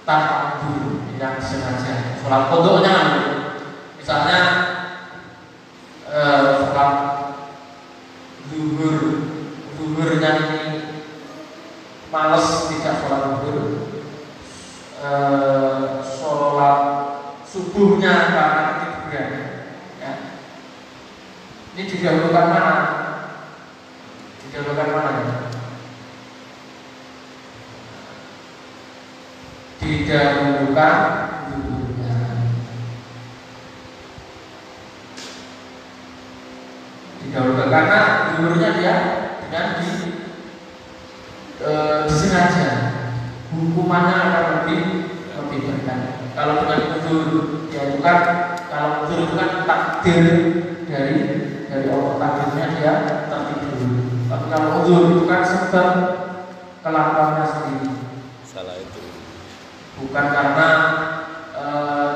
tanpa uzur, yang disengaja. Sholat qadha-nya, misalnya sholat zuhurnya ini males tidak sholat zuhur, sholat subuhnya karena ketiduran, ya. Ini didahulukan mana? Didahulukan mana? Didahulukan zuhurnya. Didahulukan karena zuhurnya dia dengan disengaja, hukumannya akan lebih berat. Kalau dengan uzur dia bukan, kalau uzur itu kan takdir dari Allah, takdirnya dia tertidur. Tapi kalau uzur itu kan sebab kelakuannya sendiri. Salah itu. Bukan karena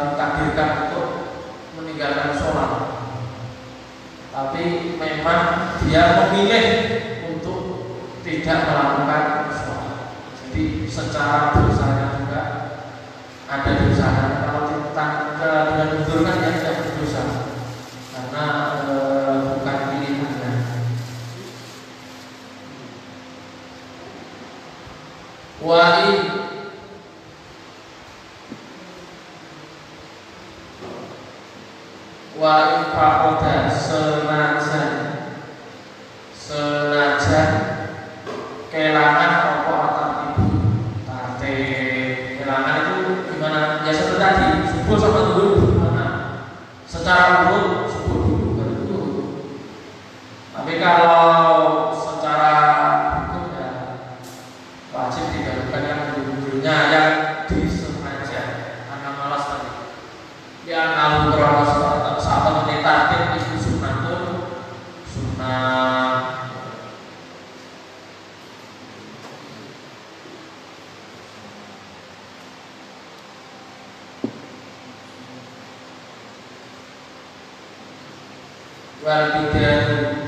ditakdirkan untuk meninggalkan sholat, tapi memang dia memilih untuk tidak melakukan sholat. Jadi secara dosanya juga ada dosanya. Kalau dengan uzur kan dia tidak berdosa karena bukan pilihannya. Wa in faqada senajan kelangan apa atau ibu tate. Kelangan itu gimana? Ya seperti tadi, subuh sama zuhur gimana? Secara urut subuh dulu baru zuhur. Tapi kalau secara hukum ya wajib didahulukan yang zuhurnya yang disengaja karena malas tadi. Ya kalau terlalu saat menetakin itu sunnah. wal bidanu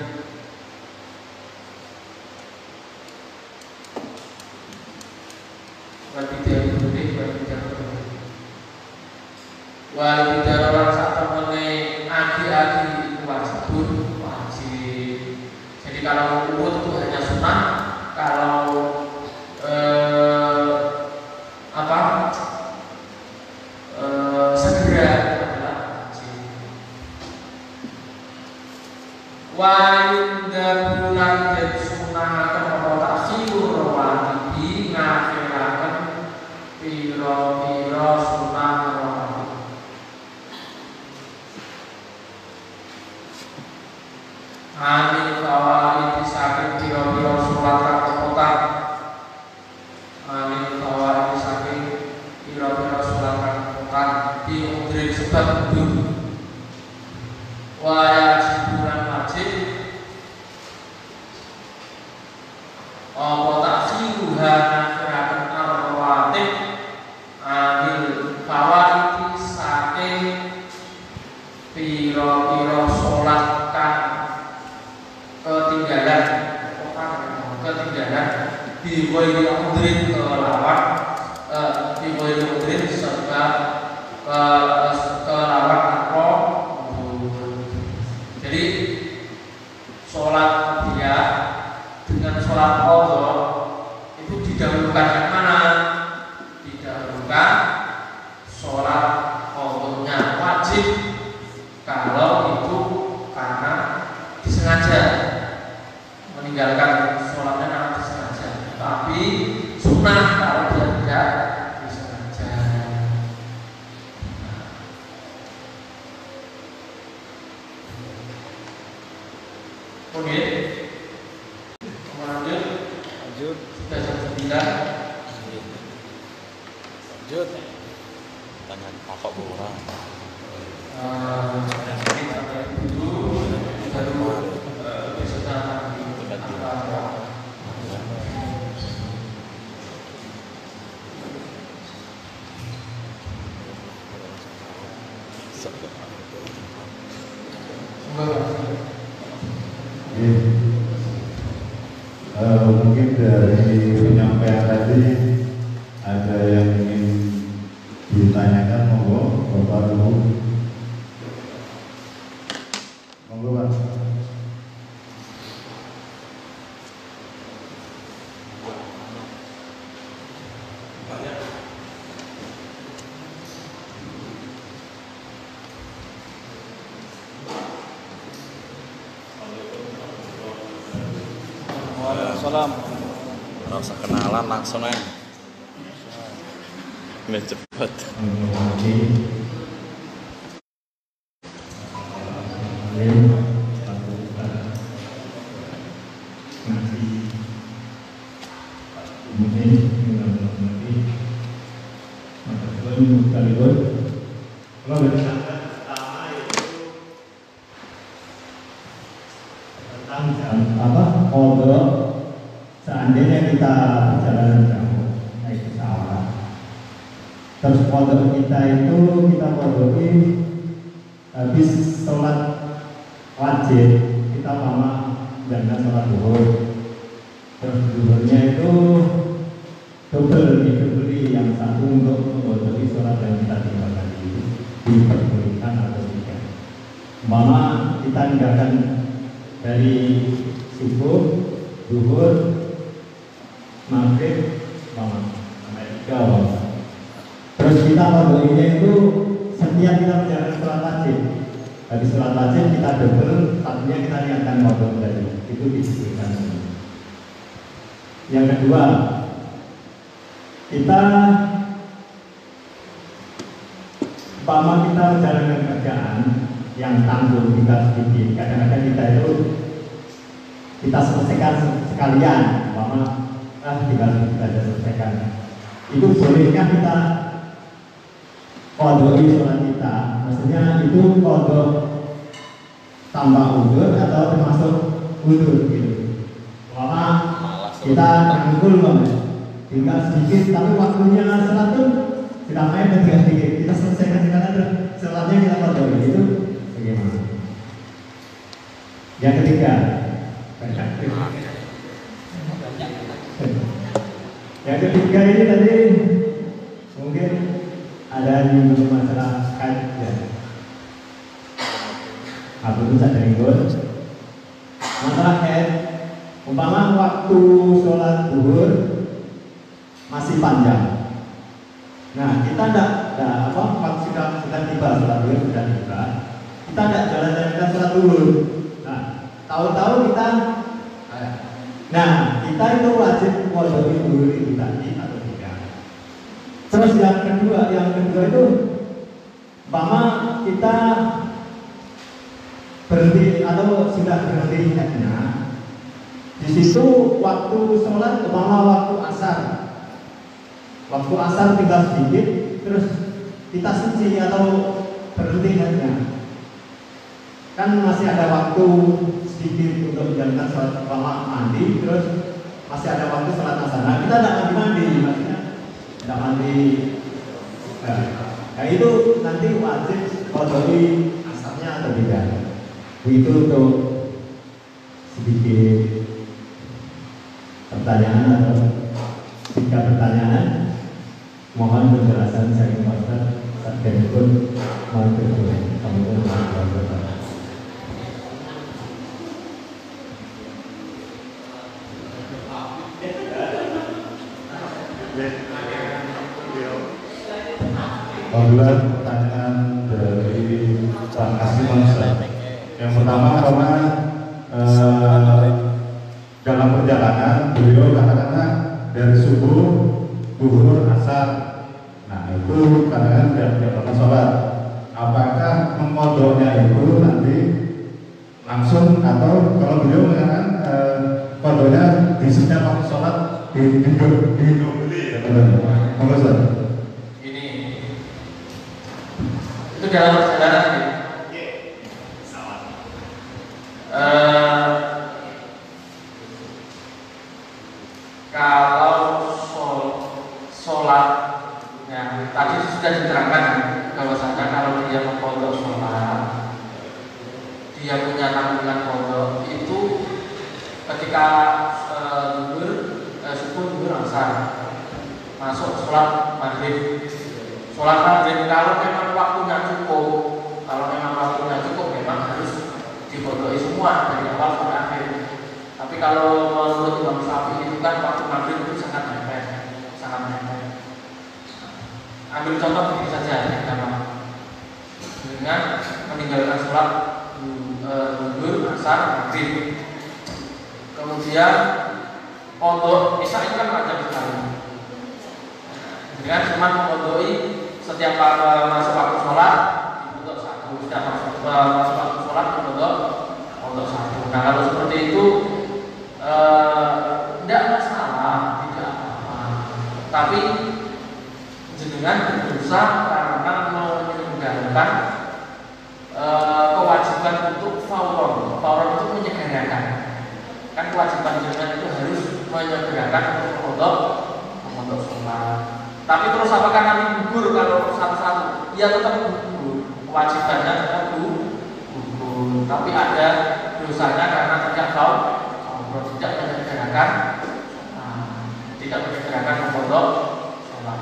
wal bidanu lan satemene aki-aki wajib. Jadi kalau urut itu hanya sunnah, kalau segera adalah wajib. Wa yundabulan dan sunahaken apa takhirur rawatibi ngakhiraken pira-pira sunah rawatib. Amin fawaid saking pira-pira salat kakotak. Amin fawaid saking pira-pira salat kakotak diundri sebab kudu. Wa yajibulan wajib apa taksiruha akhirakan arwatib amil fawaid saking pira-pira salat kang ketinggalan diwiri udrin kelawat diwiri udrin serta kelawat apa. Jadi sholat dia dengan sholat qadha itu didahulukan yang mana? Didahulukan sholat qadhanya wajib kalau itu karena disengaja, meninggalkan sholatnya karena disengaja. Tapi sunnah kalau dia tidak disengaja. Oke, lanjut. Sudah jam 9. Lanjut. Tanya pokok kurang. Sampai dulu baru besoknya akan diangkat. Mungkin dari penyampaian tadi ada yang ingin ditanyakan, monggo Bapak Ibu. Monggo Pak. Waalaikumsalam. Rasa kenalan langsung aja. Ini cepet. Seandainya kita perjalanan jauh naik pesawat, terus kodok kita itu kita kodokin habis sholat wajib, kita lama jangan sholat duhur, terus duhurnya itu dibeli yang satu untuk mengodoki sholat yang kita tinggalkan itu diperbolehkan atau tidak. Mama kita tinggalkan dari subuh, duhur, maghrib, sampai 3 Terus kita kodokinnya itu setiap kita menjalankan sholat wajib. Habis sholat wajib kita double, satunya kita niatkan kodok tadi. Itu disebutkan. Yang kedua, kita umpama kita menjalankan kerjaan yang tanggung kita sedikit, kadang-kadang kita itu kita selesaikan sekalian, umpama tinggal kita selesaikan. Itu bolehkah kita kodoi sholat kita? Maksudnya itu kodok tambah udur atau termasuk udur gitu? Umpama kita nangkul tinggal sedikit, tapi waktunya sholat tuh kita main tinggal sedikit, kita selesaikan sekalian, sholatnya kita kodoi, itu bagaimana? ketiga. Banyak. Yang ketiga ini tadi mungkin ada di masalah kait ya. Apa itu saja ikut. Masalah kait, umpama waktu sholat zuhur masih panjang. Nah, kita waktu sudah tiba sholat zuhur sudah tiba. Kita tidak jalan-jalan sholat zuhur. Nah, tahu-tahu kita itu wajib qadha zuhur itu tadi atau tidak. Terus yang kedua itu umpama kita berhenti atau sudah berhenti niatnya. Di situ waktu sholat umpama waktu asar. Waktu asar tinggal sedikit, terus kita suci atau berhenti niatnya. Kan masih ada waktu sedikit untuk menjalankan sholat umpama mandi, terus masih ada waktu sholat asar. Nah, kita tidak mandi, maksudnya tidak mandi. Nah, itu nanti wajib qadha asarnya atau tidak. Itu untuk sedikit pertanyaan atau 3 pertanyaan. Mohon penjelasan saya Ustaz Sarjanipun mohon berkenan. Alhamdulillah, pertanyaan dari Pak Asman. Yang pertama, karena dalam perjalanan beliau katakanlah dari subuh, zuhur, asar. Nah, itu kadang-kadang tidak melakukan sholat. Apakah mengqadhanya itu nanti langsung atau kalau beliau mengatakan qadhanya di setiap waktu sholat dihidup monggo Ustaz. Ini itu dalam perjalanan ini. Kalau sholat ya, tadi sudah diterangkan bahwasanya kalau dia mengqadha sholat, dia punya tanggungan qadha itu ketika subuh asar masuk sholat maghrib. Sholat maghrib kalau memang waktunya cukup, memang harus diqadha semua dari awal sampai akhir. Tapi kalau menurut Imam Syafi'i itu kan waktu maghrib itu sangat mepet. Ambil contoh begini saja dengan meninggalkan sholat zuhur, asar, maghrib. Kemudian qadha isya itu kan wajib sekali. Dengan cuma mengqadhai setiap masuk waktu sholat untuk satu, setiap masuk waktu sholat untuk satu. Nah, kalau seperti itu tidak masalah, tidak apa-apa. Tapi jenengan berdosa karena meninggalkan kewajiban untuk fauron. Fauron itu menyegerakan. Kan kewajiban jenengan itu harus menyegerakan untuk sholat. Tapi terus apakah nanti gugur kalau satu-satu? Ya tetap gugur. Kewajibannya tetap gugur. Tapi ada dosanya karena tidak tidak menyegerakan untuk sholat.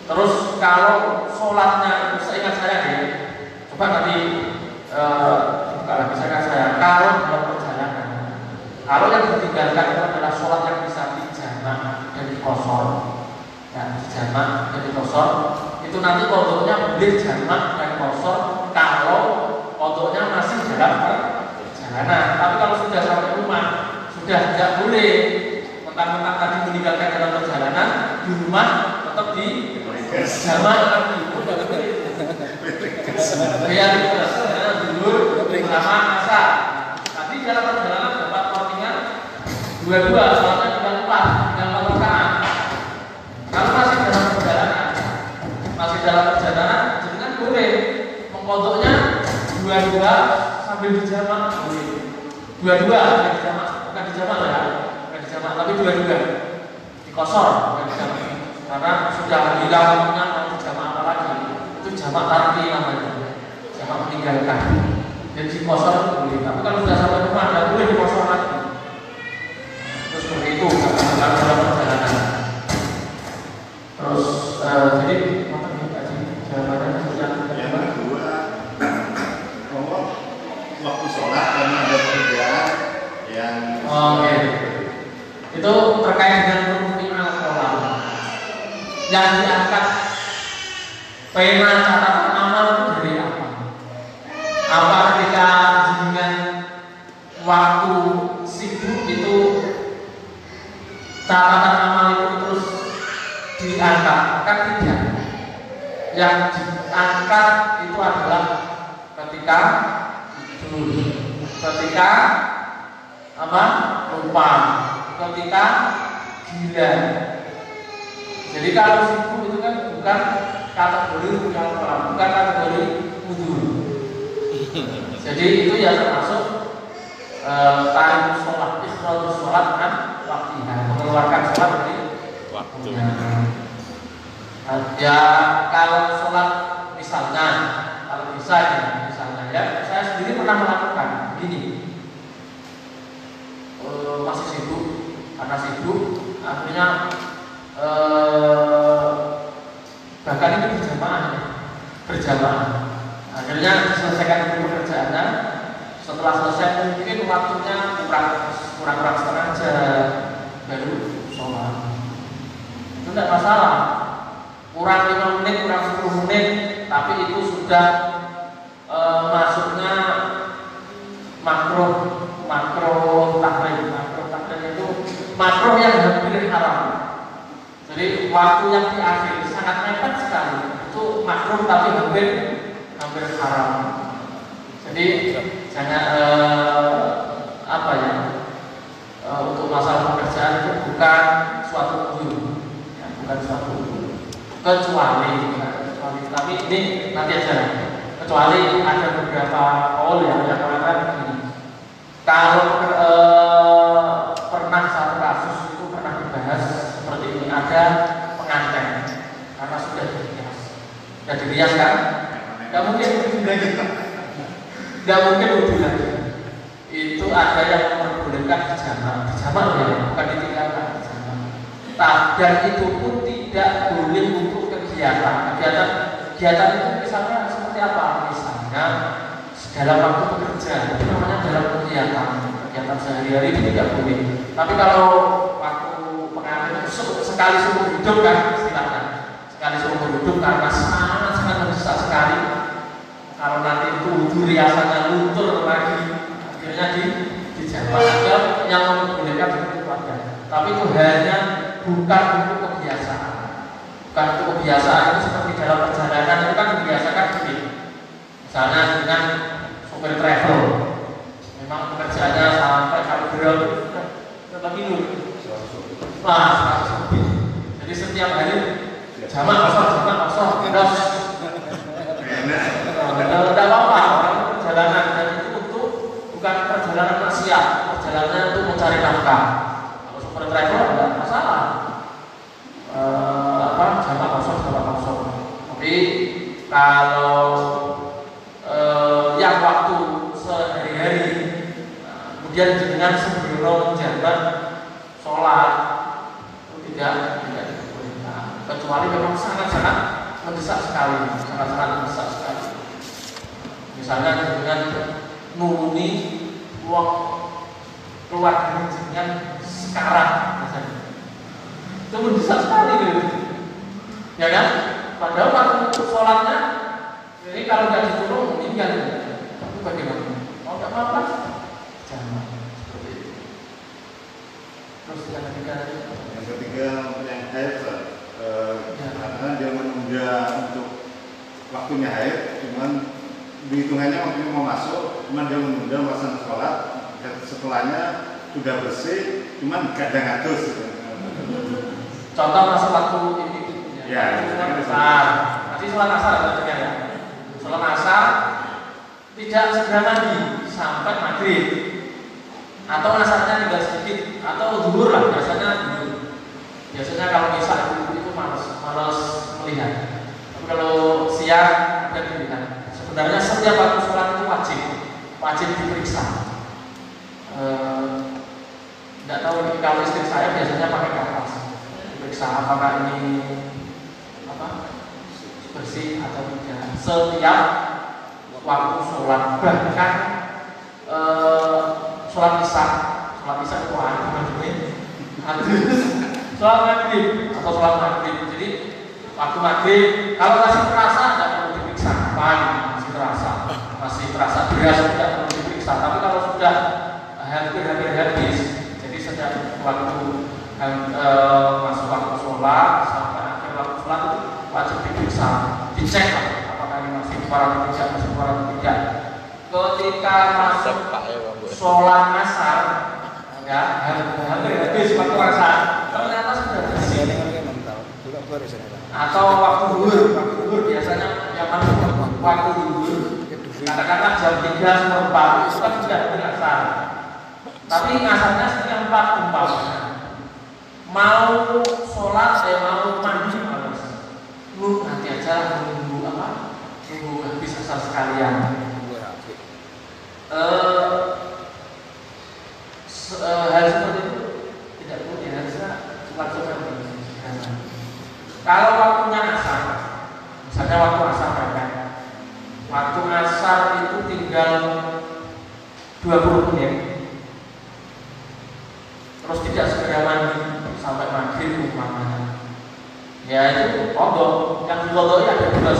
Terus kalau sholatnya, seingat saya deh, coba nanti kalau misalkan saya, kalau dalam perjalanan, kalau yang ditinggalkan itu adalah sholat yang bisa dijamak dan dikosor, itu nanti qadhanya boleh jamak dan kosor kalau qadhanya masih dalam perjalanan. Tapi kalau sudah sampai rumah, sudah tidak boleh mentang-mentang tadi meninggalkan dalam perjalanan, di rumah tetap di jamak lagi. Biar dulu bersama asar. Tapi dalam perjalanan dapat warningan dua-dua, soalnya tinggal 4 rakaat. Kalau masih dalam perjalanan, jangan boleh mengqadhanya dua-dua sambil dijamak. Dua-dua bukan dijamak ya, tapi dua-dua dikosor, bukan dijamak. Karena sudah hilang waktunya mau dijamak apa lagi? Itu jamak tarki namanya, jamak meninggalkan. Jadi dikosor boleh. Tapi kalau sudah maka tidak. Yang diangkat itu adalah ketika tidur, ketika apa? Lupa, ketika gila. Jadi kalau sibuk itu kan bukan kategori yang bukan kategori udzur. Jadi itu ya termasuk tarik sholat, ikhrajus sholat kan waktiha, mengeluarkan sholat dari Waktunya. Ya kalau sholat misalnya, kalau bisa ya, misalnya ya, saya sendiri pernah melakukan begini. Masih sibuk, karena sibuk, akhirnya bahkan ini berjamaah. Akhirnya diselesaikan dulu pekerjaannya. Setelah selesai mungkin waktunya kurang setengah jam baru sholat. Itu tidak masalah. Kurang 5 menit, kurang 10 menit, tapi itu sudah masuknya makro tahrim itu makro yang hampir haram. Jadi waktu yang di akhir sangat mepet sekali. Itu makro tapi hampir haram. Jadi jangan apa ya, untuk masalah pekerjaan itu bukan suatu udzur, ya, bukan suatu udzur. Kecuali tapi ini nanti aja. Kecuali ada beberapa kaul yang mengatakan begini. Kalau pernah satu kasus itu pernah dibahas seperti ini, ada pengantin karena sudah dirias kan, nggak mungkin wudhu lagi. Itu ada yang memperbolehkan jamak ya, bukan ditinggalkan jamak. Dan itu pun tidak boleh untuk kegiatan itu misalnya seperti apa? Misalnya dalam waktu bekerja, itu namanya dalam kegiatan sehari-hari itu tidak boleh. Tapi kalau waktu pengantin sekali seumur hidup kan, istilahnya sekali seumur hidup karena sangat mendesak sekali. Kalau nanti itu riasannya luntur lagi, akhirnya dijamak. Ada yang membolehkan seperti itu ada. Tapi itu hanya bukan untuk kebiasaan. Bukan untuk kebiasaan itu seperti dalam perjalanan itu kan dibiasakan gini. Misalnya dengan sopir travel, memang pekerjaannya sampai kalau berapa kilo? Wah, jadi setiap hari jamak kosong, terus tidak apa-apa orang perjalanan, dan itu untuk bukan perjalanan maksiat, perjalanan untuk mencari nafkah. Kalau sopir travel tidak masalah. Jamak kosong. Tapi kalau yang waktu sehari-hari, kemudian dengan sebelum menjabat sholat itu tidak diperbolehkan, kecuali memang sangat-sangat mendesak sekali. Misalnya dengan nuruni uang keluarga dengan sekarang, misalnya itu mendesak sekali gitu. Ya kan? Padahal waktu sholatnya, jadi kalau nggak ditolong meninggal, itu bagaimana? Mau nggak apa-apa? Jangan seperti itu. Terus yang ketiga yang haid, karena dia menunda untuk waktunya haid, cuman dihitungannya waktunya mau masuk, cuman dia menunda melaksanakan sholat, setelahnya sudah bersih, cuman kadang ngatus. Contoh masuk waktu ini. Ya, nanti sholat asar ada ya. Sholat asar tidak segera mandi sampai maghrib, atau asarnya tinggal sedikit, atau zuhur lah biasanya. Biasanya kalau misal itu malas melihat. Tapi kalau siang ada dilihat. Sebenarnya setiap waktu sholat itu wajib diperiksa. Tidak tahu kalau istri saya biasanya pakai kapas, diperiksa apakah ini bersih atau tidak setiap waktu sholat. Bahkan sholat isya itu sholat maghrib atau sholat maghrib. Jadi waktu maghrib kalau masih terasa tidak perlu diperiksa, masih terasa beras tidak perlu diperiksa. Tapi kalau sudah hampir habis, jadi setiap waktu masuk waktu sholat sampai akhir waktu sholat itu suara tidak. Ketika masuk Pak ya Bang. sholat asar, ya hampir habis waktu asar, ternyata sudah bersih. Atau waktu duhur biasanya yang masuk waktu duhur, katakanlah jam 3:04 itu kan sudah asar. Tapi asarnya setengah 4 umpamanya. Mau sholat, mau mandi malas. Lu nanti aja nunggu apa? Nunggu habis asar sekalian. Hal seperti itu tidak boleh, harusnya lakukan. Kalau waktunya asar, misalnya waktu asar kan, waktu asar itu tinggal 20 menit, terus tidak segera mandi sampai maghrib umpamanya, ya itu kodok. Yang dikodok ada dua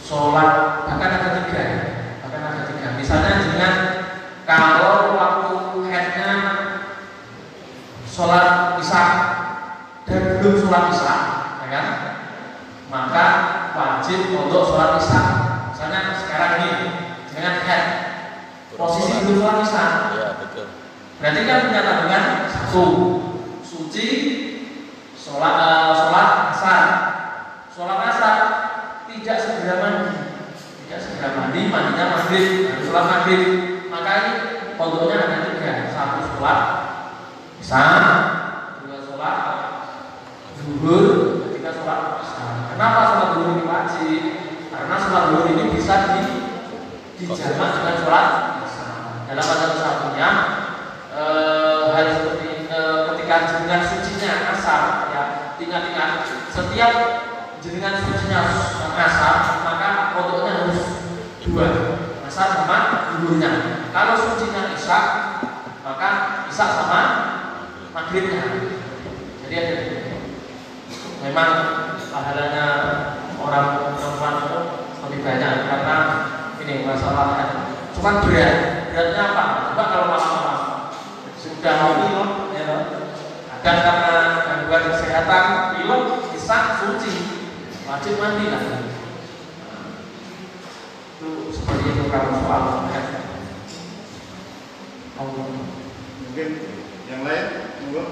sholat bahkan ada tiga. Misalnya dengan kalau waktu headnya sholat isya dan belum sholat isya, ya kan? Maka wajib untuk sholat isya. Misalnya sekarang ini dengan head posisi belum sholat isya, Iya, betul. berarti kan punya tanggungan satu, suci, sholat asar. Sholat asar tidak segera mandi, mandinya maghrib, sholat maghrib. Maka ini kodoknya ada tiga. Satu sholat isya, dua sholat zuhur, ketiga sholat asar. Kenapa sholat zuhur ini wajib? Karena sholat zuhur ini bisa dijamak dengan sholat isya. Dalam bahasa satunya hal seperti ketika jenengan sucinya asar, ya ingat-ingat setiap jenengan sucinya asar, maka kodoknya harus dua, asar sama zuhurnya. Kalau sucinya isya, maka isya sama maghribnya. Jadi ada memang pahalanya orang perempuan itu lebih banyak karena ini masalahnya cuma beratnya apa? Coba kalau malam-malam sudah mau pilot, ya loh. Dan karena gangguan kesehatan pilot bisa suci, wajib mandi lah. Itu seperti itu kalau soal Mungkin yang lain, monggo.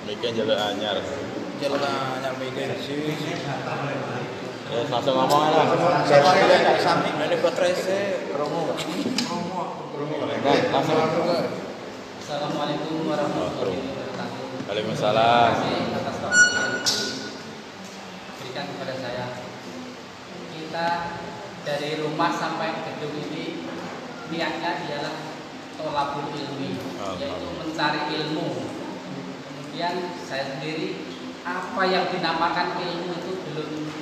Bikin jalur anyar. Jalur anyar bikin sih. Ya, langsung ngomong aja. Saya tidak samping dari baterai saya promo. Langsung. Assalamualaikum warahmatullahi wabarakatuh. Waalaikumsalam. Terima kasih atas waktu yang diberikan kepada saya. Kita dari rumah sampai gedung ini niatnya ialah tolabul ilmi, yaitu mencari ilmu. Kemudian saya sendiri apa yang dinamakan ilmu itu belum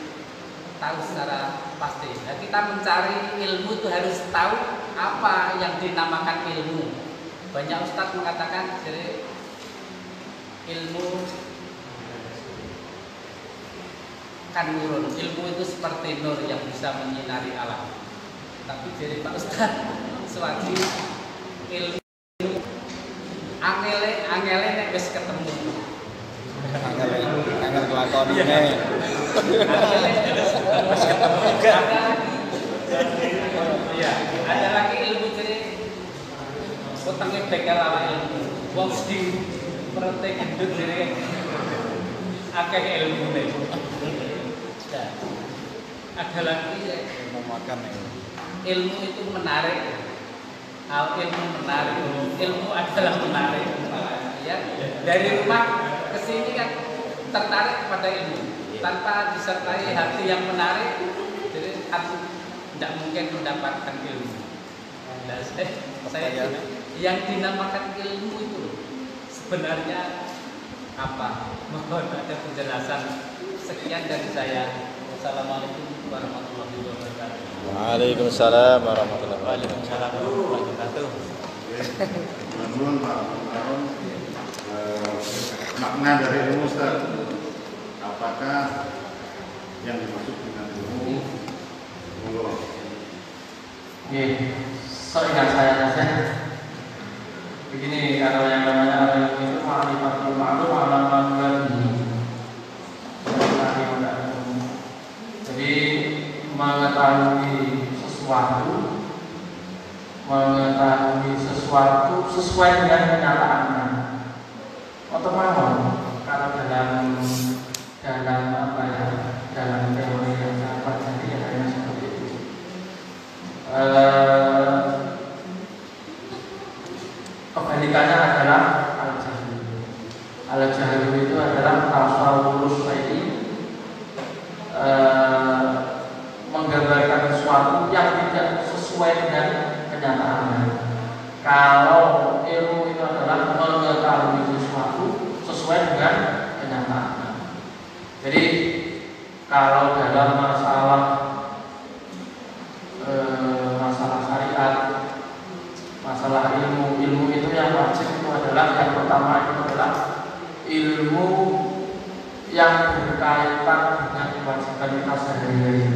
tahu secara pasti. Nah, kita mencari ilmu itu harus tahu apa yang dinamakan ilmu. Banyak ustadz mengatakan jadi ilmu kan nurun, ilmu itu seperti nur yang bisa menyinari alam. Tapi dari Pak Ustadz Suwadi, ilmu angele nek wis ketemu. Angel kelakon ini. Angele wis ketemu juga. Iya, ada lagi ilmu jadi utangnya begal awak ilmu. Wong di perute gendut jadi akeh ilmu nih. Ada lagi Memakan ilmu itu menarik. Ilmu menarik. Ilmu adalah menarik. Ya, dari rumah ke sini kan tertarik pada ilmu. Tanpa disertai hati yang menarik, jadi hati tidak mungkin mendapatkan ilmu. Nah, saya yang dinamakan ilmu itu sebenarnya apa? Mohon ada penjelasan. Sekian dari saya. Wassalamualaikum warahmatullahi wabarakatuh. Waalaikumsalam warahmatullahi Waalaikumsalam warahmatullahi wabarakatuh. Menurut Pak Harun, makna dari ilmu Ustaz, apakah yang dimaksud dengan ilmu? Monggo. Seingat saya begini, kalau yang namanya ilmu itu ma'rifatul ma'lum ala ma'lum. mengetahui sesuatu sesuai dengan kenyataannya. Otomatis kalau dalam teori yang saya pelajari adanya seperti itu. Kebalikannya adalah al-jahil. Al-jahil itu adalah tasawwurus syai'i, menggambarkan sesuatu yang tidak sesuai dengan kenyataannya. Kalau ilmu itu adalah mengetahui sesuatu sesuai dengan kenyataannya. Jadi kalau dalam masalah syariat, masalah ilmu itu yang wajib itu adalah yang pertama itu adalah ilmu yang berkaitan dengan kewajiban kita sehari-hari.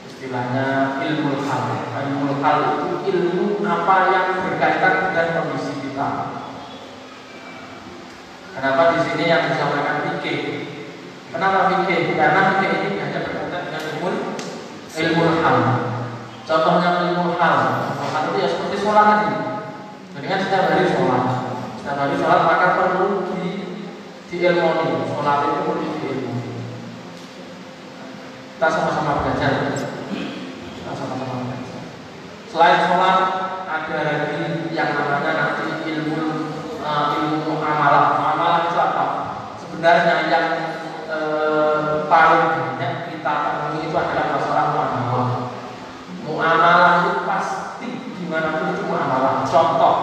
Istilahnya ilmu hal. Ilmu hal itu ilmu apa yang berkaitan dengan kondisi kita. Kenapa di sini yang disampaikan fikih? Kenapa fikih? Karena fikih ini hanya berkaitan dengan ilmu hal. Contohnya ilmu hal itu ya seperti sholat tadi. Jadi kan setiap hari sholat maka perlu diilmoni. Sholat itu perlu diilmoni. Kita sama-sama belajar. Selain sholat ada lagi yang namanya nanti ilmu amalah. Amalah itu apa? Sebenarnya yang paling banyak kita temui itu adalah masalah muamalah. Muamalah itu pasti dimanapun itu muamalah. Contoh,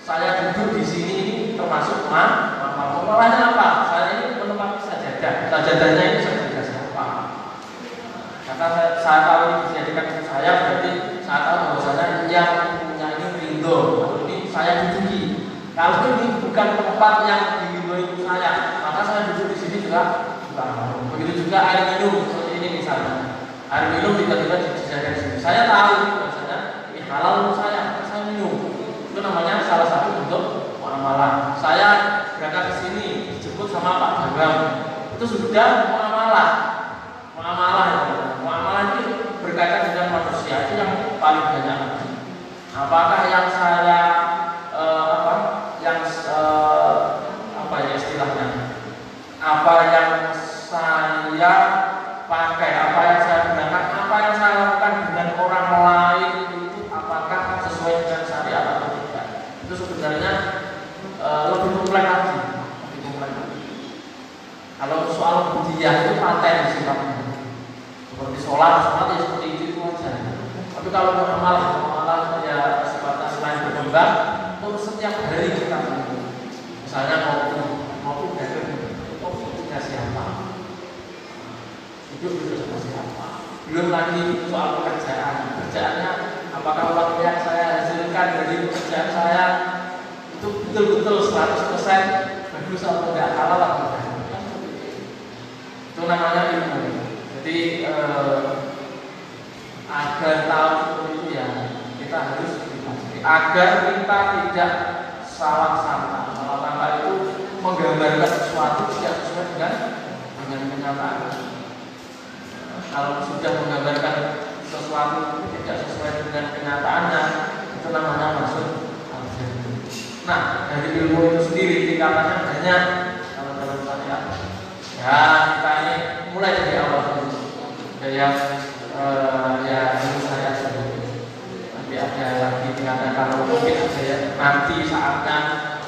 saya duduk di sini termasuk muamalah. Muamalahnya apa? Saya ini menempati sajadah. Sajadahnya ini sajadah siapa? Karena saya tahu ini dijadikan saya, berarti saya tahu bahwasanya yang punya ini ridho, atau ini saya duduki. Kalau ini bukan tempat yang diridhoi itu saya, maka saya duduk di sini juga aman. Begitu juga air minum seperti ini misalnya. Air minum tiba-tiba dijadikan di sini. Saya tahu bahwasanya ini halal untuk saya minum. Itu namanya salah satu bentuk muamalah. Saya berangkat ke sini dijemput sama Pak Bambang. Itu sudah muamalah. Muamalah itu berkaitan dengan manusia, itu yang paling banyak. Apakah yang saya istilahnya? Apa yang saya pakai, apa yang saya gunakan, apa yang saya lakukan dengan orang lain itu apakah sesuai dengan syariat atau tidak? Itu sebenarnya lebih kompleks lagi. Kalau soal budaya itu paten sifatnya. Seperti sholat ya seperti itu aja. Tapi kalau muamalah ya sifatnya selain berkembang, untuk setiap hari kita misalnya kopi punya siapa, hidup sama siapa. Belum lagi soal pekerjaannya apakah uang yang saya hasilkan dari pekerjaan saya itu betul-betul 100% bagus atau tidak, halal atau tidak. Itu namanya ilmu. Jadi agar tahu seperti itu ya kita harus dipelajari agar kita tidak salah sangka. Salah sangka itu menggambarkan sesuatu tidak sesuai dengan kenyataan. Kalau sudah menggambarkan sesuatu tidak sesuai dengan kenyataannya, itu namanya maksud al-jahil. Nah, dari ilmu itu sendiri tingkatannya banyak. Kalau dalam syariat ya kita ini mulai dari awal ya ilmu syariat sendiri. Nanti ada lagi tingkatan, kalau mungkin ada ya, nanti saatnya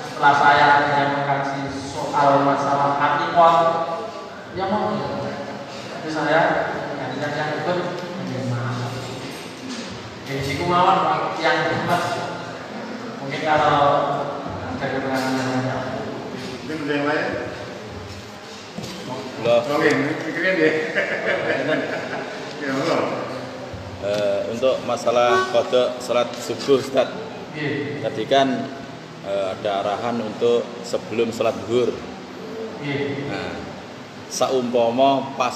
setelah saya ada yang mengkaji soal masalah hakikat ya mau nanti saya yang ikut jadi sikumawan yang bebas. Mungkin kalau ada kekurangan yang banyak mungkin ada yang lain. Oke, pikirin deh. Ya, untuk masalah kodok sholat subuh Ustaz, tadi kan ada arahan untuk sebelum sholat zuhur. Nah, saumpama pas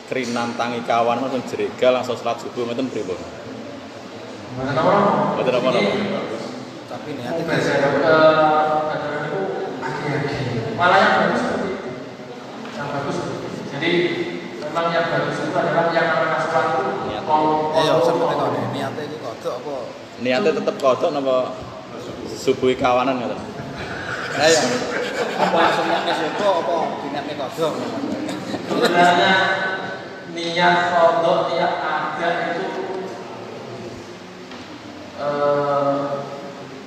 krinan tangi kawan langsung jeregal langsung sholat subuh mboten pripun? Mboten apa-apa. Tapi niatnya baca itu malah yang bagus seperti itu. Yang bagus. Jadi memang yang bagus itu adalah yang namanya sholat itu niatnya ini kodok apa? Niatnya tetap kodok apa subuhi kawanan gitu? Ya, apa langsung niatnya subuh apa niatnya kodok? Sebenarnya niat kodok, niat ada itu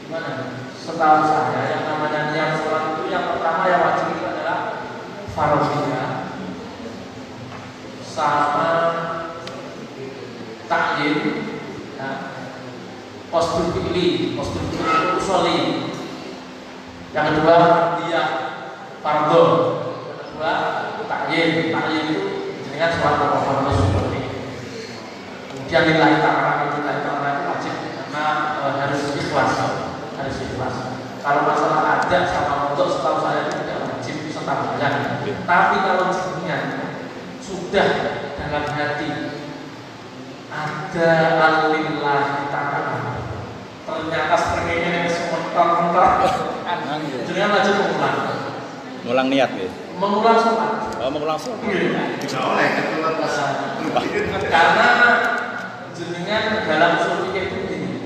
gimana? Setahu saya yang namanya niat sholat itu yang pertama yang wajib itu adalah fardhiyah sama ta'yin, ya. Postur fi'li itu usholi. Yang kedua dia fardhu. Yang kedua ta'yin itu dengan sholat fardu seperti ini. Kemudian nilai ta'ala itu wajib karena harus ikhlas. Kalau masalah ada sama untuk setahu saya itu tidak wajib setahu saya. Tapi kalau jenengan sudah dalam hati ada alillah ta'ala, ternyata seringnya yang sementar-mentar, jenengan wajib mengulang Ngulang niat gitu. mengulang sholat. Oh, mengulang sholat. Karena jenengan dalam usul fikih itu begini,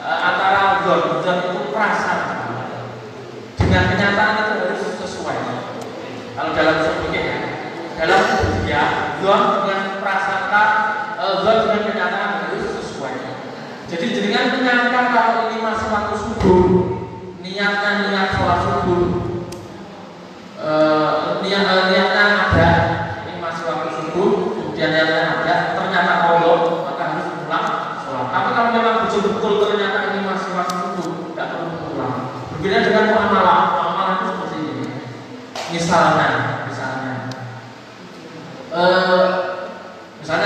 antara zon itu perasaan dengan kenyataan itu harus sesuai. Kalau dalam usul fikih ya, dalam dia zon dengan prasangka, zon dengan kenyataan harus sesuai. Jadi jenengan menyangka kalau ini masih waktu subuh, niatnya niat sholat subuh, niatnya ada, ini masih waktu subuh, kemudian niatnya ada, ternyata kodok, maka harus pulang sholat. Tapi kalau memang betul-betul ternyata ini masih waktu subuh, tidak perlu pulang. Berbeda dengan muamalah itu seperti ini. Misalnya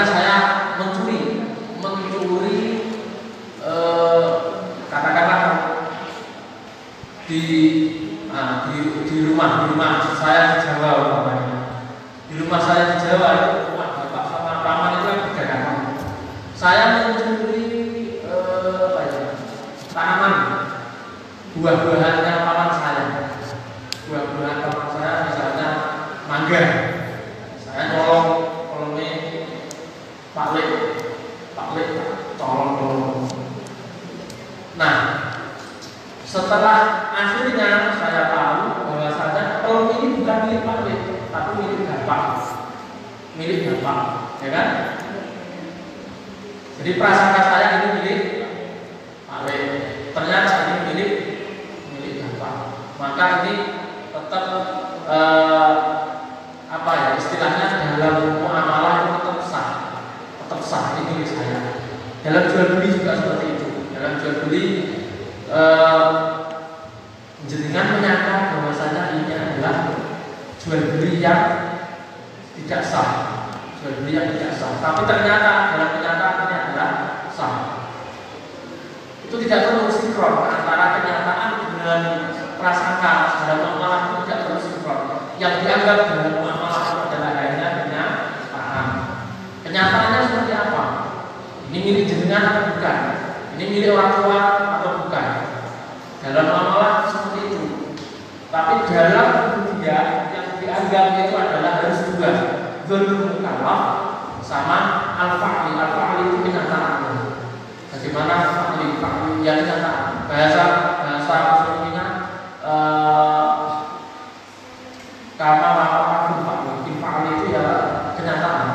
saya mencuri, katakanlah di rumah saya di Jawa umpamanya. Di rumah saya di Jawa itu rumah bapak sama paman itu yang berdagang. Saya mencuri tanaman buah-buahannya paman saya. Buah-buahan paman saya misalnya mangga. Saya tolong Pak Lek tolong. Nah, setelah akhirnya saya tahu bahwasanya pelem ini bukan milik Pak Lek, tapi milik bapak, ya kan? Jadi prasangka saya ini milik Pak Lek, ternyata ini milik bapak. Maka ini tetap istilahnya dalam muamalah itu tetap sah ini milik saya. Dalam jual beli juga seperti itu. Dalam jual beli jenengan menyangka bahwasanya ini adalah jual beli yang tidak sah, tapi ternyata dalam kenyataan ini adalah sah. Itu tidak perlu sinkron antara kenyataan dengan prasangka dalam muamalah, itu tidak perlu sinkron. Yang dianggap dalam muamalah adalah hanya kenyataan. Kenyataannya seperti apa? Ini milik jenengan atau bukan? Ini milik orang tua atau bukan? Dalam muamalah seperti itu. Tapi dalam dia yang dianggap itu adalah harus dua, dzulmul mukallaf sama al-fa'li. Al-fa'li itu kenyataan. Bagaimana fa'li yang kenyataan? Bahasa usulnya karena fa'li itu ya kenyataan.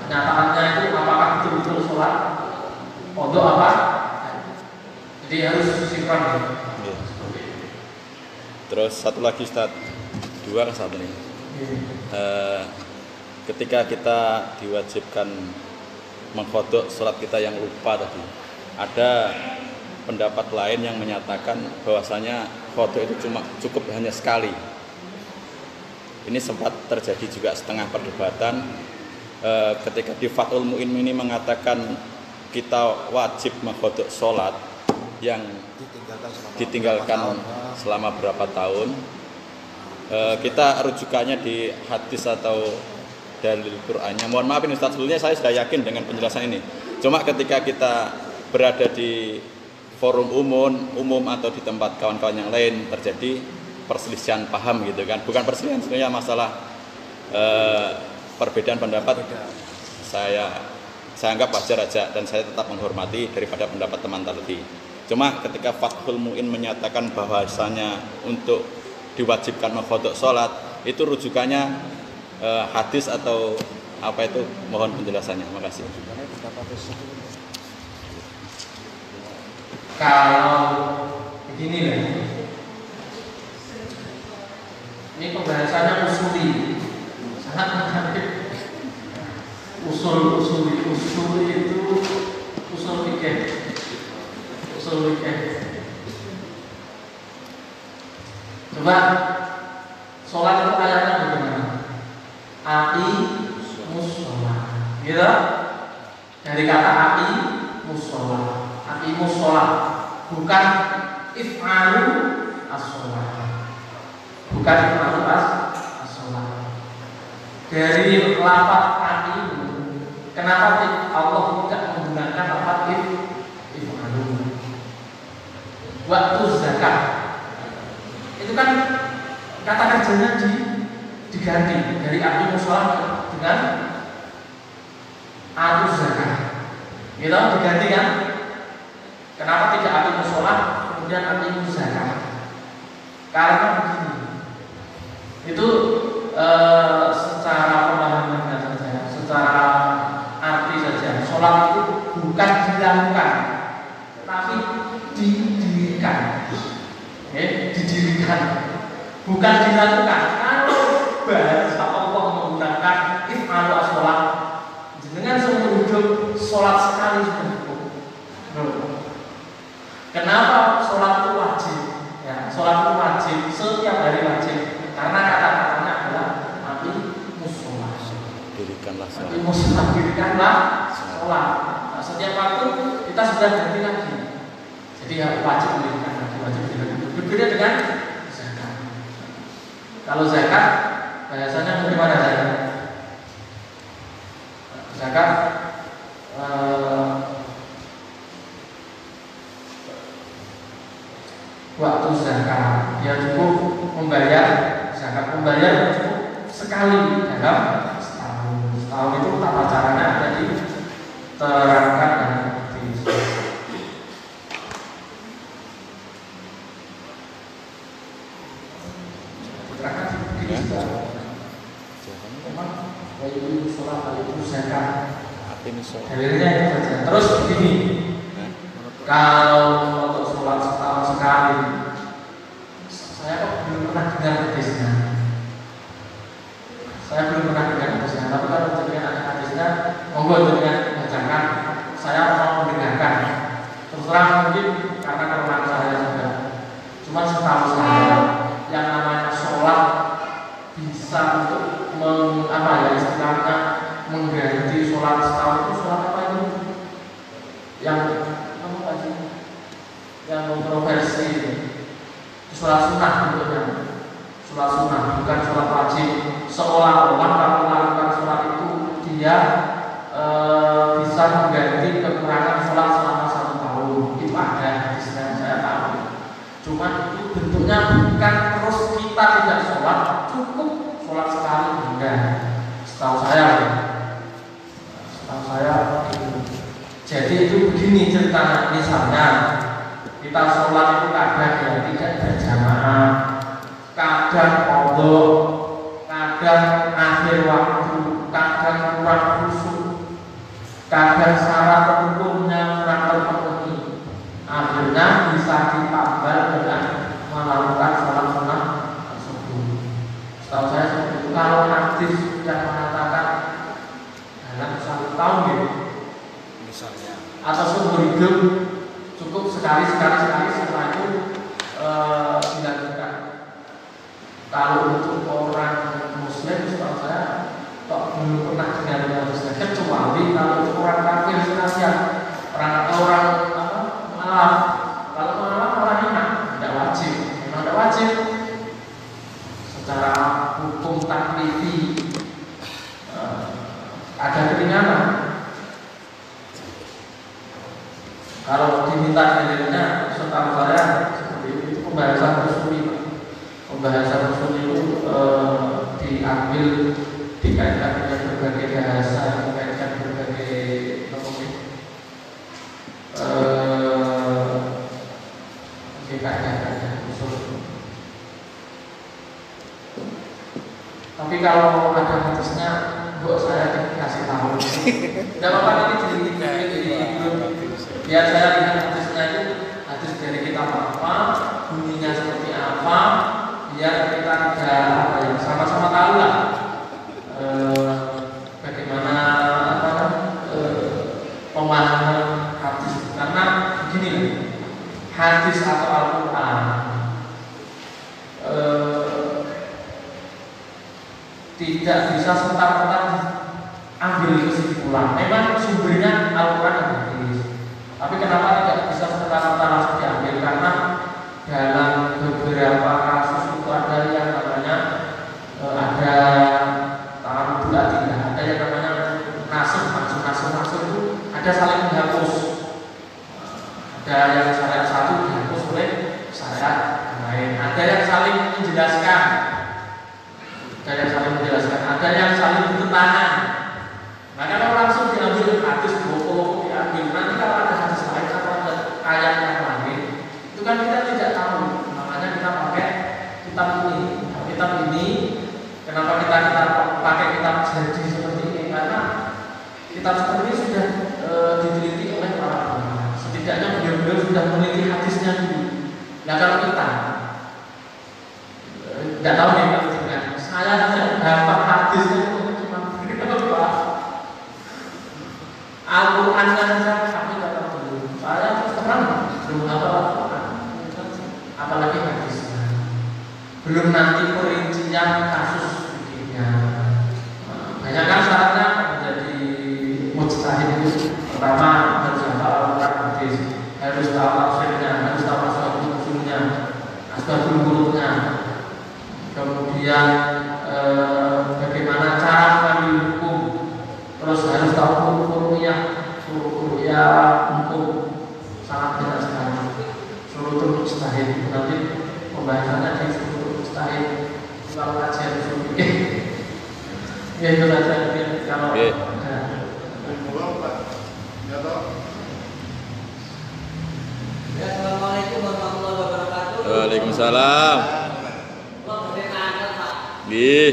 Kenyataannya itu apakah betul-betul sholat untuk apa? Jadi harus sinkron. Terus satu lagi Ustaz, dua kan satu nih. Ketika kita diwajibkan mengkodok sholat kita yang lupa tadi, ada pendapat lain yang menyatakan bahwasanya kodok itu cukup hanya sekali. Ini sempat terjadi juga setengah perdebatan ketika di Fathul Mu'in ini mengatakan kita wajib mengkodok sholat yang ditinggalkan selama berapa tahun. Kita rujukannya di hadis atau dalil Qur'annya. Mohon maaf ini Ustaz, sebetulnya saya sudah yakin dengan penjelasan ini. Cuma ketika kita berada di forum umum atau di tempat kawan-kawan yang lain terjadi perselisihan paham gitu kan. Bukan perselisihan, sebenarnya masalah perbedaan pendapat saya anggap wajar aja dan saya tetap menghormati daripada pendapat teman tadi. Cuma ketika Fathul Mu'in menyatakan bahwasanya untuk diwajibkan mengqadha sholat itu rujukannya hadis atau apa itu, mohon penjelasannya. Makasih. Kalau begini lah, ini pembahasannya usuli, sangat menarik. Usul itu usul fikih. Coba sholat itu ayatnya bagaimana? Musola, gitu? Dari kata musola, bukan if'alu as-sholat, bukan if'alu as-sholat. Dari lafaz kenapa Allah tidak menggunakan lafaz if'alu? Waktu zakat itu kan kata kerjanya diganti dari musola dengan zakat, gitu, diganti kan? Kenapa tidak musola kemudian zakat? Karena begini, itu secara pemahaman saja, secara arti saja, sholat itu bukan dilakukan, tapi didirikan, bukan dilakukan. Kalau bahasa Allah menggunakan if'alu as-sholat, dengan seumur hidup sholat sekali sudah cukup. Kenapa sholat itu wajib? Ya, sholat itu wajib, setiap hari wajib, karena kata-katanya adalah musola. Dirikanlah sholat. Nah, setiap waktu kita sudah ganti lagi. Jadi wajib dirikan lagi, wajib dirikan. Berbeda dengan zakat. Kalau zakat, bahasanya bagaimana zakat? Zakat waktu zakat dia cukup membayar zakat, cukup sekali dalam setahun itu tata caranya ada diterangkan dan diterangkan begini juga. Memang wajib sholat itu zakat. Dalilnya itu saja. Terus begini, kalau untuk sholat setahun sekali, saya kok belum pernah dengar hadisnya. Tapi kalau dengan ada hadisnya, monggo dengan bacakan. Saya mau mendengarkan. Terus terang mungkin karena kelemahan saya juga. Cuma setahu saya, yang namanya sholat bisa untuk istilahnya mengganti sholat setahun itu sholat apa itu? Yang kontroversi itu sholat sunnah bentuknya, sholat sunnah bukan sholat wajib. Seolah-olah kalau melakukan sholat itu dia bisa mengganti kekurangan sholat selama 1 tahun. Itu ada hadisnya, saya tahu. Cuma itu bentuknya bukan terus kita tidak sholat, cukup sholat sekali enggak. Setahu saya jadi itu begini ceritanya. Misalnya kita sholat itu kadang yang tidak berjamaah, kadang qadha, kadang akhir waktu, kadang kurang khusyuk, kadang syarat hukumnya kurang terpenuhi, akhirnya bisa ditambah dengan melakukan sholat sunnah tersebut. Setahu saya seperti itu. Kalau hadis yang mengatakan dalam 1 tahun gitu, misalnya, atau seumur hidup cukup sekali setelah itu dilakukan. Kalau untuk orang muslim setahu saya kok belum pernah dengar hadisnya, kecuali kalau untuk orang kafir senasihat, orang malam. Kalau malam orang enak, tidak wajib, memang tidak wajib. Secara hukum taklifi ada keringanan. Kalau diminta dalilnya, setahu saya seperti itu pembahasan usul itu diambil dikaitkan dengan berbagai bahasa, dikaitkan berbagai kaidah-kaidah usul. Tapi kalau ada hadisnya, buat saya kasih tahu. Tidak apa-apa nanti biar saya lihat hadisnya itu hadis dari kitab apa, bunyinya seperti apa, biar kita tidak sama-sama tahu lah bagaimana pemahaman hadis. Karena begini, hadis atau Al-Quran tidak bisa serta-merta ambil kesimpulan. Memang sumbernya Al-Quran dan hadis. Tapi kenapa tidak bisa serta-merta langsung diambil? Karena dalam beberapa kasus itu ada yang namanya ada taruh bulat tidak, ada yang namanya nasr itu ada saling menghapus. Ada yang syariat satu dihapus oleh syariat lain. Ada yang saling menjelaskan. Ada yang saling menjelaskan. Ada yang saling bertentangan. Nah kalau langsung diambil hadis pokok diambil, nanti kalau ada hadis lain atau ada ayat yang lain, itu kan kita tidak tahu. Makanya kita pakai kitab ini. Kitab ini, kenapa kita pakai kitab jadi seperti ini? Karena kitab seperti ini sudah diteliti oleh para ulama. Setidaknya beliau-beliau sudah meneliti hadisnya dulu. Nah kalau kita tidak tahu nih Pak, saya hanya dapat hadisnya cuma berapa Al-Quran saja kami tidak tahu dulu. Saya terus terang belum hafal Al-Quran, apalagi hadisnya. Belum nanti perincian kasus begini. Banyak kan syaratnya menjadi mujtahid itu. Pertama harus hafal Al-Quran hadis, harus tahu tafsirnya, harus tahu asbabul nuzulnya, asbabul wurudnya. Kemudian bagaimana cara mengambil hukum, terus harus tahu ru'yah hukum, sangat banyak sekali. Syurutul mujtahid nanti pembahasannya di syurutul mujtahid kalau kajian usul fikih. Ya itu saja kalau Assalamualaikum warahmatullahi wabarakatuh. Waalaikumsalam. Nggih.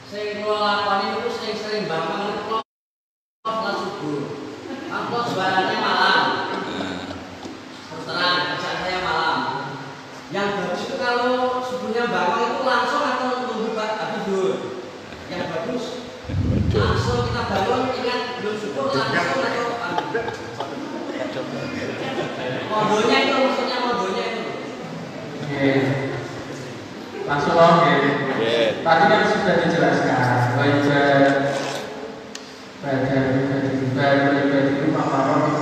Sing kula lakoni niku sering bangun niku kula subuh. Aku suaranya malam. Terang, kerjaan saya malam. Yang bagus itu kalau subuhnya bangun itu langsung atau nunggu tidur. Yang bagus langsung kita bangun ingat belum syukur langsung atau modonya itu maksudnya modonya itu. Langsung oke. Tadi kan sudah dijelaskan bahwa ibadah rumah marom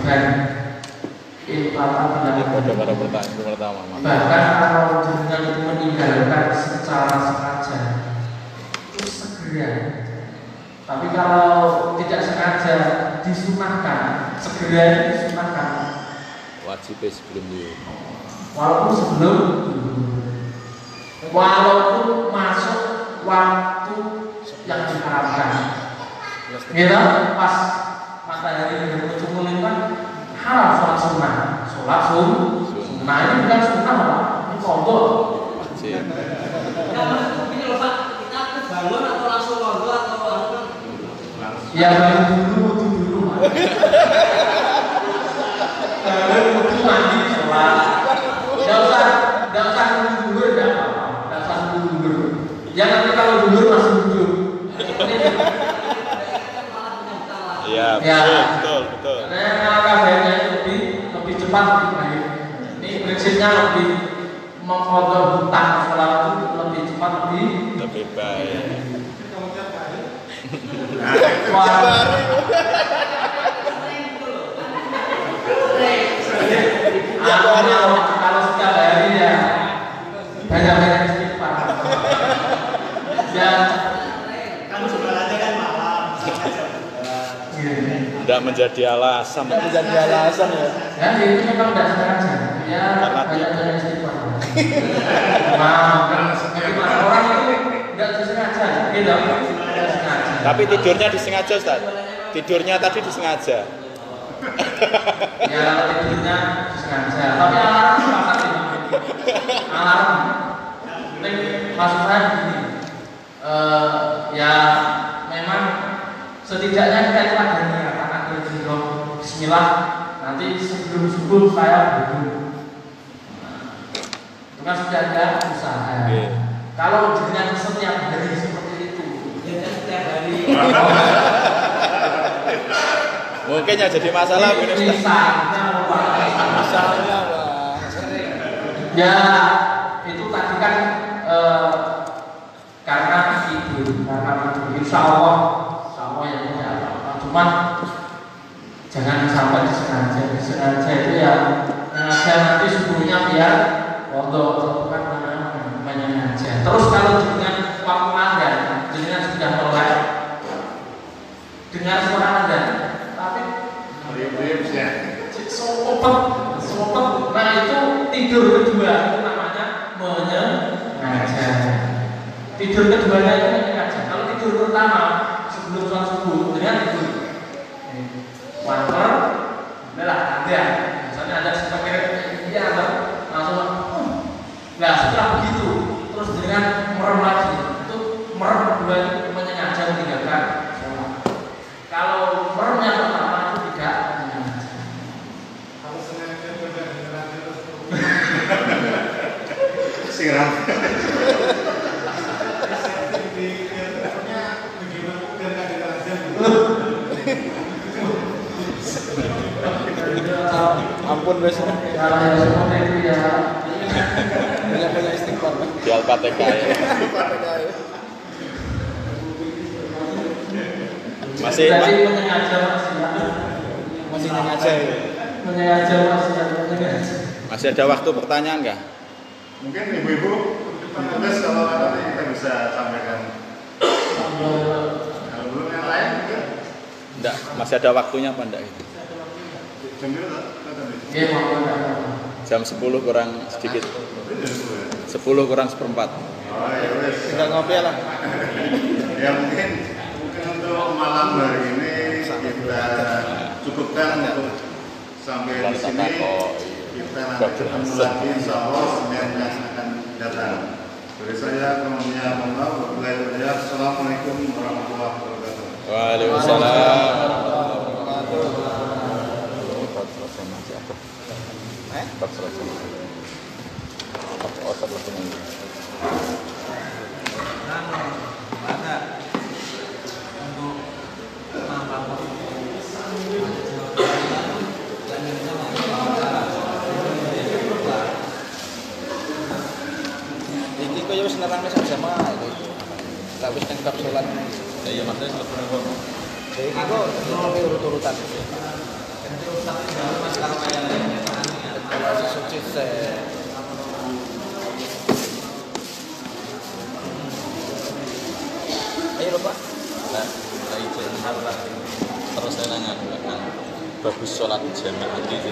dan pada pertanyaan pertama. Bahkan kalau jenengan itu meninggalkan secara sengaja itu segera. Tapi kalau tidak sengaja disunahkan, segera disunahkan. Wajib sebelum dulu. Walaupun masuk waktu yang diharapkan. Kita pas matahari bermuncul itu kan haram sholat sunnah. Sholat sunnah ini bukan sunnah Pak, ini kodok. Wajib. Ya maksudnya begini loh Pak, kita bangun atau langsung kodok atau apa? Ya bangun dulu baru wudu mandi sholat. Tidak usah nunggu dulu, tidak apa-apa. Tidak usah nunggu dulu. Ya nanti kalau dulu masih duduk. Iya, betul. Karena kabarnya itu lebih cepat, lebih baik. Ini prinsipnya lebih mengkodok hutang sholat itu lebih cepat, lebih baik. Kalau setiap hari ya banyak istighfar. Ya Kamu sebenarnya kan malam. Tidak menjadi alasan. Menjadi alasan ya. Ya itu memang tidak sengaja. Ya banyak istighfar. Memang orang itu tidak sengaja. tidak sengaja. Tapi tidurnya disengaja, Ustaz. Tidurnya tadi disengaja. Ya tidurnya disengaja. Tapi alarm apa sih? Alarm. Ini maksud saya begini. Ya memang setidaknya kita itu ada niatan agar Bismillah. Nanti sebelum subuh saya berwudu. Itu kan sudah ada usaha. Kalau dengan setiap hari seperti itu, Ya setiap hari. Mungkin yang jadi masalah ini, Ustaz. Misalnya Ya itu tadi kan karena tidur, insya Allah ya tidak apa-apa. Cuma jangan sampai disengaja itu ya sengaja nanti subuhnya biar untuk bukan menyengaja. Terus kalau dengan waktu adzan, dengan sudah mulai dengar suara adzan, tapi sopet, nah itu tidur kedua itu namanya menyengaja. Tidur keduanya itu menyengaja. Kalau tidur pertama sebelum sholat subuh dengan tidur water, adalah ada. Misalnya ada sebagai dia ada langsung. Nah setelah begitu terus dengan merem lagi itu merem kedua itu menyengaja meninggalkan sholat. Kalau meremnya pertama itu tidak menyengaja. Kalau sengaja pada generasi siram. ampun wes. Kalau yang seperti itu ya Punya istighfar. Di Al-Fatihah ya. Masih jadi menyengaja Masih sengaja ya. menyengaja. masih ada waktu pertanyaan nggak? Mungkin ibu-ibu tugas kalau nanti kita bisa sampaikan. Kalau belum yang lain mungkin. Enggak, masih ada waktunya apa enggak itu? Jam berapa? Iya, Jam 10 kurang sedikit. 10 kurang seperempat. Oh ya wes. Tinggal ngopi lah. Ya mungkin untuk malam hari ini kita cukupkan untuk sampai di sini. Kita nanti ketemu lagi insya Allah Senin yang akan datang. Dari saya temannya mohon maaf. Assalamualaikum warahmatullahi wabarakatuh. Waalaikumsalam. Iki kok ya wis nerangke sama itu. Lah wis nang bab salat. Iya, maksudnya selesai kok. Jadi iki kok urut-urutan. Sukses. Ayo Pak. Nah, izin terus saya nanya bagus sholat jamaah gitu.